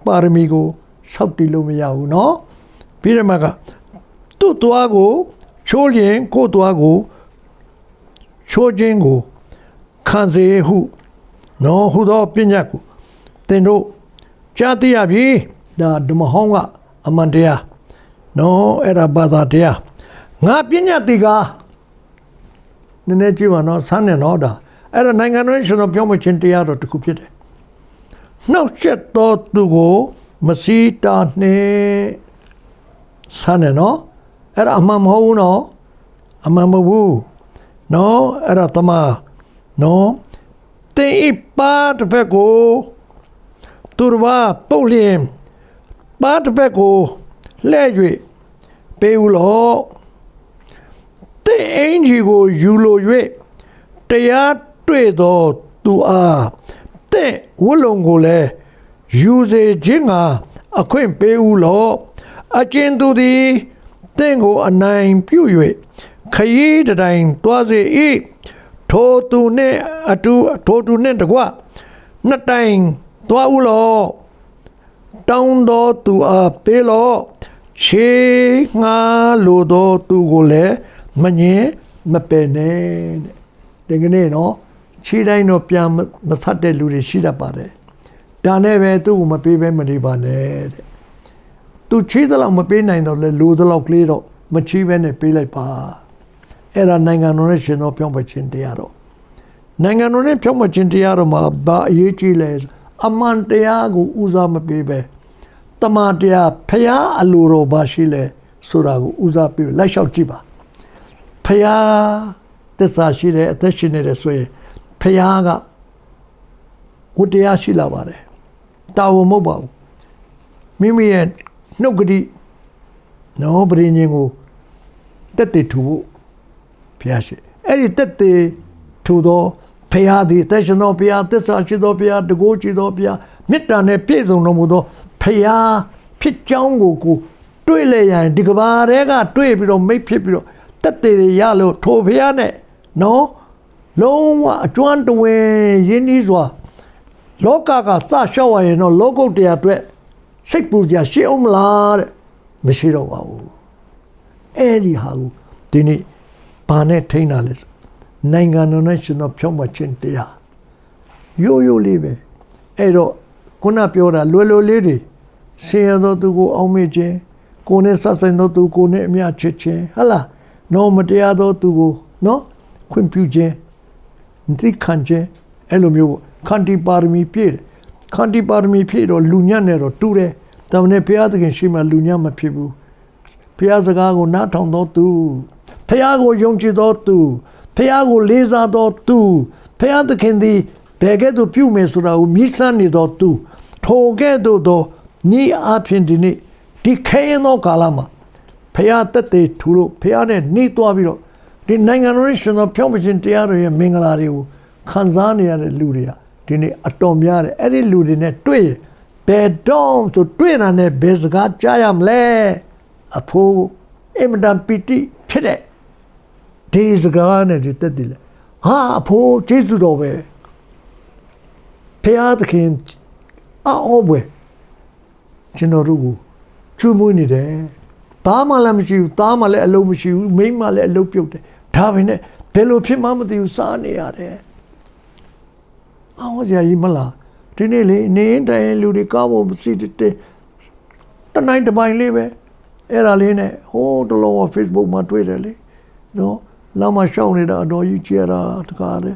[SPEAKER 1] ပါရမီကိုဆောက်တည်လို့မရဘူးเนาะပြီးတော့မှကသူ့သွားကိုချိုးရင်ကိုယ်သွားကိုချိုးခြင်းကိုခံစေဟုเนาะဟူသောပညာကိုသင်တို့ကြားသိရပြီဒါဓမ္မဟောင်းကအမှန်တရားเนาะအဲ့ဒါဘာသာတရားငါပညာတိကနည်းနည်းကြည့်ပါเนาะဆန်းနေเนาะဒါအဲ့ဒါနိုင်ငံတော်ရှင်တော်ပြောမချင်းတရားတော်တစ်ခုဖြစ်တယ်နှောက်ရက်တော်သူကိုမစီတာနဲ့ဆန်းနေနော်အဲ့ဒါအမှန်မဟုတ်ဘူးနော်အမှန်မဟုတ်ဘူးနော်အဲ့ဒါတမနော်တင်ဤပါတစ်ဖက်ကိုသူတော်ဘာပုတ်လျင်ပါတစ်ဖက်ကိုလှဲ့၍ပေးဦးလို့တင်အင်ကြီးကိုယူလို၍တရားတွေ့သောသူအားတဲ့ဝလုံကိုလည်းယူစေခြင်းကအခွင့်ပေးဦးလို့အကျဉ်သူသည်တင့်ကိုအနိုင်ပြု၍ခရီးတိုင်သွားစေ၏ထိုသူနှင့်အတူထိုသူနှင့်တကွနှစ်တိုင်သွားဦးလို့တောင်းတော်သူအားပေးလို့ခြေငါလိုတော်သူကိုလည်းမငင်းမပယ်နဲ့တဲ့ဒီကနေ့နော်ခြေတိုင်းတော့ပြန်မဆက်တဲ့လူတွေရှိတတ်ပါတယ်ဒါနဲ့ပဲသူ့ကိုမပေးဘဲမနေပါနဲ့တဲ့သူခြေသလောက်မပေးနိုင်တော့လဲလိုသလောက်ကလေးတော့မချီးဘဲနဲ့ပေးလိုက်ပါအဲ့ဒါနိုင်ငံတော်နဲ့ရှင်တော်ဖြောင်းပခြင်းတရားတော်နိုင်ငံတော်နဲ့ဖြောင်းပခြင်းတရားတော်မှာဘာအရေးကြီးလဲအမှန်တရားကိုဦးစားမပေးပဲတမန်တရားဖျားအလိုတော်ဘာရှိလဲဆိုတာကိုဦးစားပေးလိုက်လျှောက်ကြည့်ပါဖျားသစ္စာရှိတယ်အသက်ရှင်နေတယ်ဆိုရင်ဖျားကဝတ္တရားရှိလာပါတယ်တာဝန်မဟုတ်ပါဘူးမိမိရဲ့နှုတ်ကတိနော်ပရိညင်ကိုတက်တည်ထူဖို့ဖျားရှိအဲ့ဒီတက်တည်ထူသောဖျားသည်သက်ရှင်သောဖျားသစ္စာရှိသောဖျားတကိုးရှိသောဖျားမေတ္တာနဲ့ပြည့်စုံတော်မူသောဖျား ဖြစ်ကြောင်းကိုတွေးလဲရရင်ဒီကဘာတွေကတွေးပြီးတော့မိတ်ဖြစ်ပြီးတော့တက်သေးရလို့ထိုဖျားနဲ့နော်လုံးဝအကျွမ်းတဝင်ရင်းနှီးစွာလောကကစလျှောက်ရရင်တော့လောကုတ္တရာအတွက်စိတ်ပူကြရှိအောင်မလားတဲ့မရှိတော့ပါဘူးအဲ့ဒီဟာကိုဒီနေ့ဘာနဲ့ထိန်းတာလဲနိုင်ငံတော်နဲ့ရှင်တော်ဖြောင့်မခြင်းတရားရိုးလေးပဲအဲ့တော့ခုနပြောတာလွယ်လေးတွေဆင်းရဲသောသူကိုအောက်မေ့ခြင်းကိုယ်နဲ့ဆက်ဆိုင်သောသူကိုယ်နဲ့အမျှချစ်ခြင်းဟလားနော်မတရားသောသူကိုနော်ခွင့်ပြုခြင်းသိခံခြင်းအဲ့လိုမျိုးခန္တီပါရမီပြည့်တယ်ခန္တီပါရမီပြည့်တော့လူညံ့နဲ့တော့တူတယ်ဒါမှနဲ့ဘုရားသခင်ရှိမှလူညံ့မဖြစ်ဘူးဘုရားစကားကိုနားထောင်သောသူဘုရားကိုယုံကြည်သောသူဘုရားကိုလေးစားသောသူဘုရားသခင်သည်ဘယ်ကဲ့သို့ပြုမယ်ဆိုတာကိုမြည်ဆန်းနေသောသူထိုကဲ့သို့သောဤအဖြစ်ဒီနေ့ဒီခဲရင်သောကာလမှာဘုရားတက်တဲ့ထူလို့ဘုရားနဲ့နှီးသွားပြီးတော့ဒီနိုင်ငံတော်ရှင်တော်ဖြောင့်မခြင်းတရားတော်ရဲ့မင်္ဂလာတွေကိုခံစားနေရတဲ့လူတွေကဒီနေ့အတော်များတယ်အဲ့ဒီလူတွေနဲ့တွေ့ရင်ဘယ်တော့ဆိုတွေ့တာနဲ့ဘယ်စကားကြားရမလဲအဖိုးအင်မတန်ပီတိဖြစ်တဲ့ဒီစကားနဲ့ဒီတက်တယ်လေဟာအဖိုးကျေးဇူးတော်ပဲဖျားသခင်အော်ဘွယ်ကျွန်တော်တို့ကိုချူးမွေးနေတယ်ဘာမှလည်းမရှိဘူးသားမှလည်းအလုံးမရှိဘူးမိန်းမလည်းအလုံးပြုတ်တယ်ဒါပေမဲ့ဘယ်လိုဖြစ်မှမသိဘူးစားနေရတယ်အော်ကြာကြီးမလားဒီနေ့လေနေတိုင်းလူတွေကားဖို့စီတနိုင်တစ်ပိုင်းလေးပဲအဲ့ဒါလေးနဲ့ဟိုးတလုံး Facebook မှာတွေ့တယ်လေနော်လမ်းမှာရှောင်းနေတာအတော်ကြီးကြရတာတကားလေ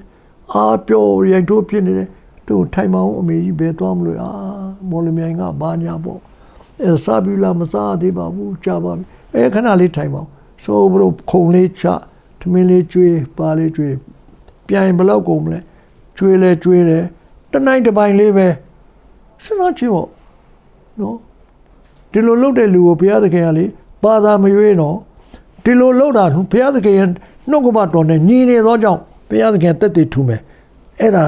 [SPEAKER 1] အားပြောရိုက်ထိုးဖြစ်နေတယ်သူထိုင်မအောင်အမေကြီးဘယ်သွားမလို့မော်လမြိုင်ကဘာညာပေါ့အဲစားပြီလားမစားသေးပါဘူးကြာပါပြီခဏလေးထိုင်ပါအောင်ဆိုဘလို့ခုံလေးချထမင်းလေးကျွေးပါလေးကျွေးပြန်ဘယ်လောက်ကုန်မလဲကျွေးလဲကျွေးတယ်တနိုင်တစ်ပိုင်းလေးပဲစဉ်းစားကြည့်ပေါ့နော်ဒီလိုလုပ်တဲ့လူကိုဘုရားသခင်ကလေဘာသာမရွေးတော့ဒီလိုလုပ်တာဘုရားသခင်ရဲ့နှုတ်ကပတော်နဲ့ညီနေသောကြောင့်ဘုရားသခင်တက်တည်ထူမယ်အဲ့ဒါ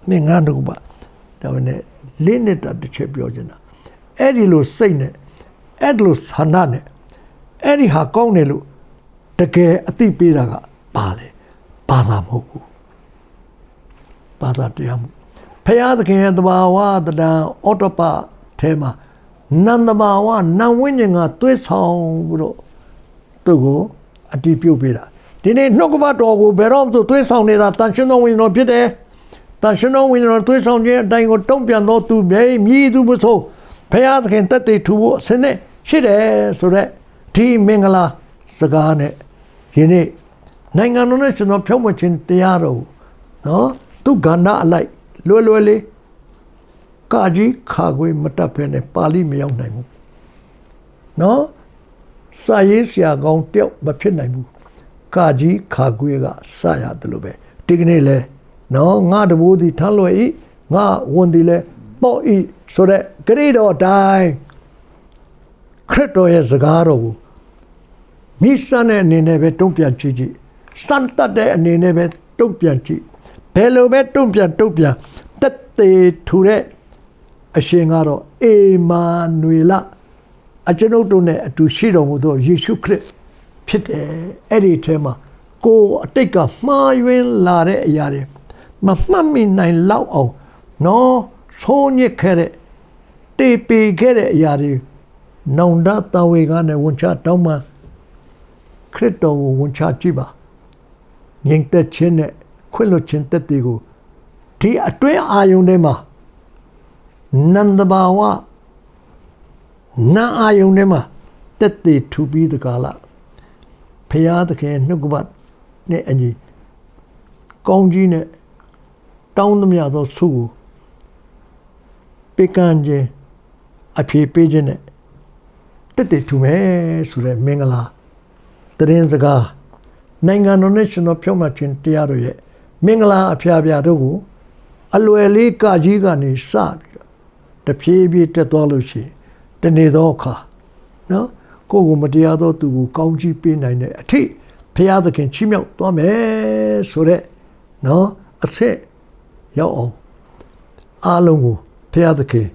[SPEAKER 1] နဲ့ငါနှုတ်ကပဒါပဲနဲ့လေးနှစ်တာတစ်ချက်ပြောချင်တာအဲ့ဒီလိုစိတ်နဲ့အဲ့ဒီလိုဆန္ဒနဲ့အဲ့ဒီဟာကောင်းတယ်လို့တကယ်အသိပေးတာကပါလေဘာသာမဟုတ်ဘူးဘာသာတရားမဟုတ်ဘုရားသခင်ရဲ့တဘာဝတဒံအောတပထဲမှာနန္တဘာဝနံဝိညာဉ်ကသွေးဆောင်ပြီးတော့သူ့ကိုအတည်ပြုပေးတာဒီနေ့နှုတ်ကပတော်ကိုဘယ်တော့မှသွေးဆောင်နေတာတန်ရှင်သောဝိညာဉ်တော်ဖြစ်တယ်တန်ရှင်သောဝိညာဉ်တော်သွေးဆောင်ခြင်းအတိုင်းကိုတုံ့ပြန်သောသူမြည်သူမဆိုဘုရားသခင်တက်တည်ထူဖို့အစနဲ့ရှိတယ်ဆိုတော့ဒီမင်္ဂလာစကားနဲ့ဒီနေ့နိုင်ငံတော်နဲ့ကျွန်တော်ဖြောင့်မခြင်းတရားတော်နော်သူကဏ္ဍအလိုက်လွယ်လေးကာကြီးခါခွေမတက်ဖဲနဲ့ပါဠိမရောက်နိုင်ဘူးနော်စာရေးဆရာကောင်းတယောက်မဖြစ်နိုင်ဘူးကာကြီးခါခွေကစရတယ်လို့ပဲဒီကနေ့လဲနော်ငါတဘိုးဒီထမ်းလွယ်ဤငါဝန်ဒီလဲပေါ့ဤဆိုတဲ့ဂရိတော်တိုင်းခရစ်တော်ရဲ့စကားတော်ကိုမိစံတဲ့အနေနဲ့ပဲတုံ့ပြန်ကြည့်စံတတ်တဲ့အနေနဲ့ပဲတုံ့ပြန်ကြည့်ဘယ်လိုပဲတုံ့ပြန်တက်သေးထူတဲ့အရှင်ကတော့အေမာနွေလအကျွန်ုပ်တို့နဲ့အတူရှိတော်မူသောယေရှုခရစ်ဖြစ်တယ်အဲ့ဒီထဲမှာကိုယ်အတိတ်ကမှားယွင်းလာတဲ့အရာတွေမမှတ်မိနိုင်လောက်အောင်နော်ဆိုးညစ်ခဲ့တဲ့တေပေခဲ့တဲ့အရာတွေနောင်တတဝေကနဲ့ဝန်ချတောင်းမှခရစ်တော်ကိုဝန်ချကြည့်ပါငြိမ်သက်ခြင်းနဲ့ခွင့်လွှတ်ခြင်းတက်တွေကိုဒီအတွင်းအာယုန်ထဲမှာနန္တဘာဝနာအာယုန်ထဲမှာတက်တည်ထူပြီးတကားလားဖရာသခင်နှုတ်ကပတ်နဲ့အညီကောင်းကြီးနဲ့တောင်းသမျှသောဆုကိုပေးကမ်းခြင်းအဖြေပေးခြင်းနဲ့တက်တည်ထူမယ်ဆိုတဲ့မင်္ဂလာတရင်စကားနိုင်ငံတော်နဲ့ရှင်တော်ဖြောင့်မခြင်းတရားတို့ရဲ့မင်္ဂလာအဖျားဖျားတို့ကိုအလွယ်လေးကကြီးကနေစပြီးတော့တဖြည်းဖြည်းတက်သွားလို့ရှိရင်တနေ့သောအခါနော်ကိုယ်ကိုမတရားသောသူကိုကောင်းချီးပေးနိုင်တဲ့အထိဘုရားသခင်ချီးမြှောက်သွားမယ်ဆိုတဲ့နော်အဆက်ရောက်အောင်အားလုံးကိုဘုရားသခင်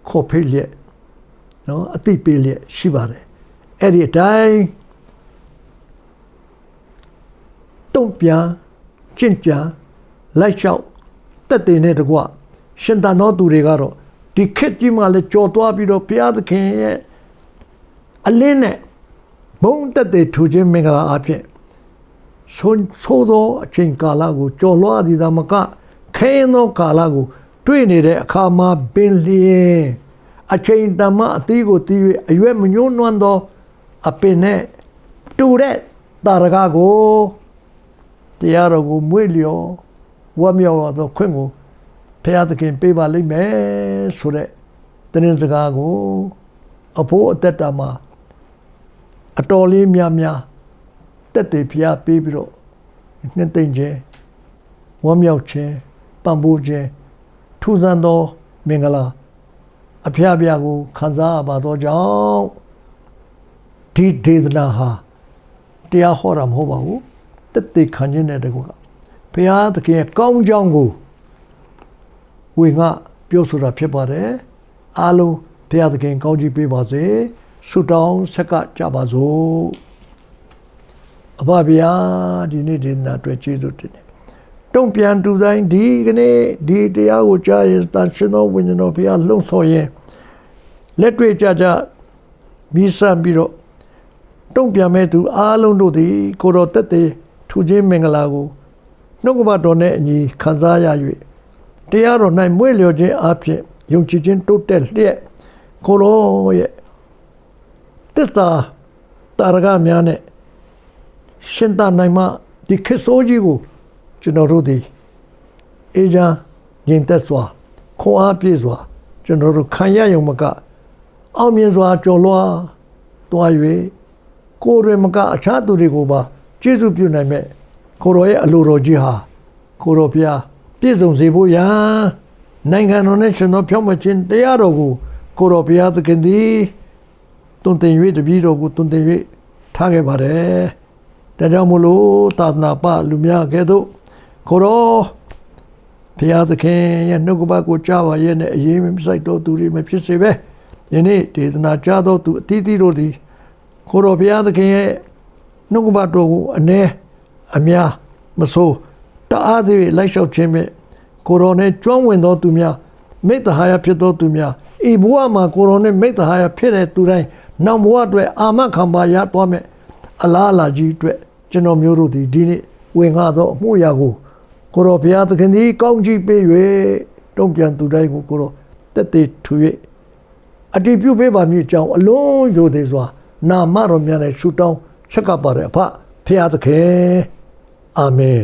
[SPEAKER 1] ခေါ်ဖိတ်လျက် နော်အသိပေးလျက်ရှိပါတယ်အဲ့ဒီအတိုင်းတုံ့ပြန်ကျင့်ကြံလိုက်လျှောက်တက်တဲ့နဲ့တကွရှင်သန်သောသူတွေကတော့ဒီခေတ်ကြီးမှလည်းကြော်သွားပြီးတော့ဘုရားသခင်ရဲ့အလင်းနဲ့ဘုံတက်တဲ့ထူခြင်းမင်္ဂလာအဖြစ်ဆိုးသောအချိန်ကာလကိုကြော်လွှားသည်သာမကခဲသောကာလကိုတွေ့နေတဲ့အခါမှာပင်လျင်အချိန်တမအသီးကိုတီး၍အရွယ်မညှိုးနွမ်းသောအပင်နဲ့တူတဲ့တာရကကိုတရားတော်ကိုမွေ့လျော်ဝတ်မြောက်သောခွင့်ကိုဘုရားသခင်ပေးပါလိမ့်မယ်ဆိုတဲ့သတင်းစကားကိုအဖို့အသက်တာမှာအတော်လေးများတက်တည်ဖျားပေးပြီးတော့နှစ်သိမ့်ခြင်းဝမ်းမြောက်ခြင်းပံ့ပိုးခြင်းထူးဆန်းသောမင်္ဂလာအဖျားကိုခံစားရပါသောကြောင့်ဒီဒေသနာဟာတရားဟောတာမဟုတ်ပါဘူးတက်တည်ခံခြင်းနဲ့တကွာဘုရားသခင်ရဲ့ကောင်းကြောင်းကိုဝေငှပြောဆိုတာဖြစ်ပါတယ်အားလုံးဘုရားသခင်ကောင်းချီးပေးပါစေဆုတောင်းဆက်ကကြပါစို့အဘဗျာဒီနေ့ဒီနာအတွက်ကျေးဇူးတင်တယ်တုံ့ပြန်တူတိုင်းဒီကနေ့ဒီတရားကိုကြားရင်တန်ရှင်သောဝိညာဉ်တော်ဘုရားလှုံ့ဆော်ရင်လက်တွေ့ကြမိဆန်ပြီးတော့တုံ့ပြန်မဲ့သူအားလုံးတို့သည်ကိုတော်တက်တဲ့ထူခြင်းမင်္ဂလာကိုနှုတ်ကပတော်နဲ့အညီခံစားရ၍တရားတော်၌မွေ့လျော်ခြင်းအဖြစ်ယုံကြည်ခြင်းတိုးတက်လျက်ကိုတော်ရဲ့တစ္ဆာတာရကများနဲ့ရှင်သာနိုင်မှဒီခေတ်ဆိုးကြီးကိုကျွန်တော်တို့သည်အေဂျာငြိမ်သက်စွာခွန်အားပြည့်စွာကျွန်တော်တို့ခံရရုံမကအောင်မြင်စွာကြော်လွှားသွား၍ကိုယ်ရမကအခြားသူတွေကိုပါကျေးဇူးပြုနိုင်မဲ့ကိုတော်ရဲ့အလိုတော်ကြီးဟာကိုတော်ဘုရားပြည့်စုံစေဖို့ရန်နိုင်ငံတော်နဲ့ရှင်တော်ဖြောင့်မခြင်းတရားတော်ကိုကိုတော်ဘုရားသခင်သည်တွင်တင်၍တပည့်တော်ကိုတွင်တင်၍ထားခဲ့ပါတယ်ဒါကြောင့်မို့လို့သာသနာ့လူများကဲ့သို့ကိုတော်ဘုရားသခင်ရဲ့နှုတ်ကပတ်ကိုကြားပါရဲ့နဲ့အရေးမဆိုင်တော့သူတွေမဖြစ်စေပဲယနေ့ဒေသနာကြားတော်သူအသီးသီးတို့သည်ကိုတော်ဘုရားသခင်ရဲ့နှုတ်ကပတ်တော်ကိုအများမဆိုးတအားသေးလိုက်လျှောက်ခြင်းဖြင့်ကိုတော်နဲ့ကျွမ်းဝင်သောသူများမိတ္တဟာယဖြစ်သောသူများဤဘဝမှာကိုတော်နဲ့မိတ္တဟာယဖြစ်တဲ့သူတိုင်းနောက်ဘဝအတွက်အာမခံပါရသွားမယ်အလားအလာကြီးအတွက်ကျွန်တော်မျိုးတို့ဒီနေ့ဝင်ငှသောအမှုရာကိုကိုတော်ဘုရားသခင်သည်ကောင်းချီးပေး၍တုံ့ပြန်သူတိုင်းကိုကိုတော်တက်တည်ထူ၍အတည်ပြုပေးပါမည်အကြောင်းအလုံးယိုသေးစွာနာမတော်များနဲ့ဆုတောင်းချက်ကပ်ပါတယ်အဖဘုရားသခင်အာမင်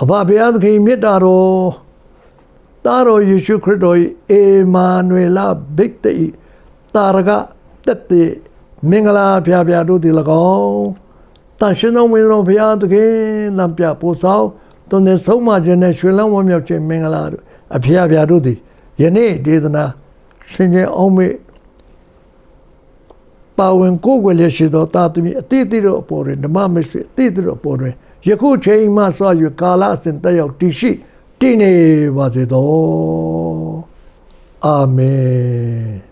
[SPEAKER 1] အဖဘုရားသခင်မြတ်တော်သားတော်ယေရှုခရစ်တော်၏အေမာနွေလဘိတ်တေတာရကတက်တည်မင်္ဂလာဖျားဖျားတို့သည်၎င်းတန်ရှင်သောဝိညာဉ်တော်ဘုရားသခင်လမ်းပြပို့ဆောင်သွန်သင်ဆုံးမခြင်းနဲ့ရွှေလန်းဝမ်းမြောက်ခြင်းမင်္ဂလာတို့အဖျားဖျားတို့သည်ယနေ့ဒေသနာဆင်ခြင်အောင်မေပါဝင်ကိုယ်ွယ်လျက်ရှိသောတာသမီအတိအသီးတို့အပေါ်တွင်ဓမ္မမစ္စည်းအတိအသီးတို့အပေါ်တွင်ယခုချိန်မှစ၍ကာလအစဉ်တက်ရောက်တည်ရှိတည်နေပါစေသောအာမင်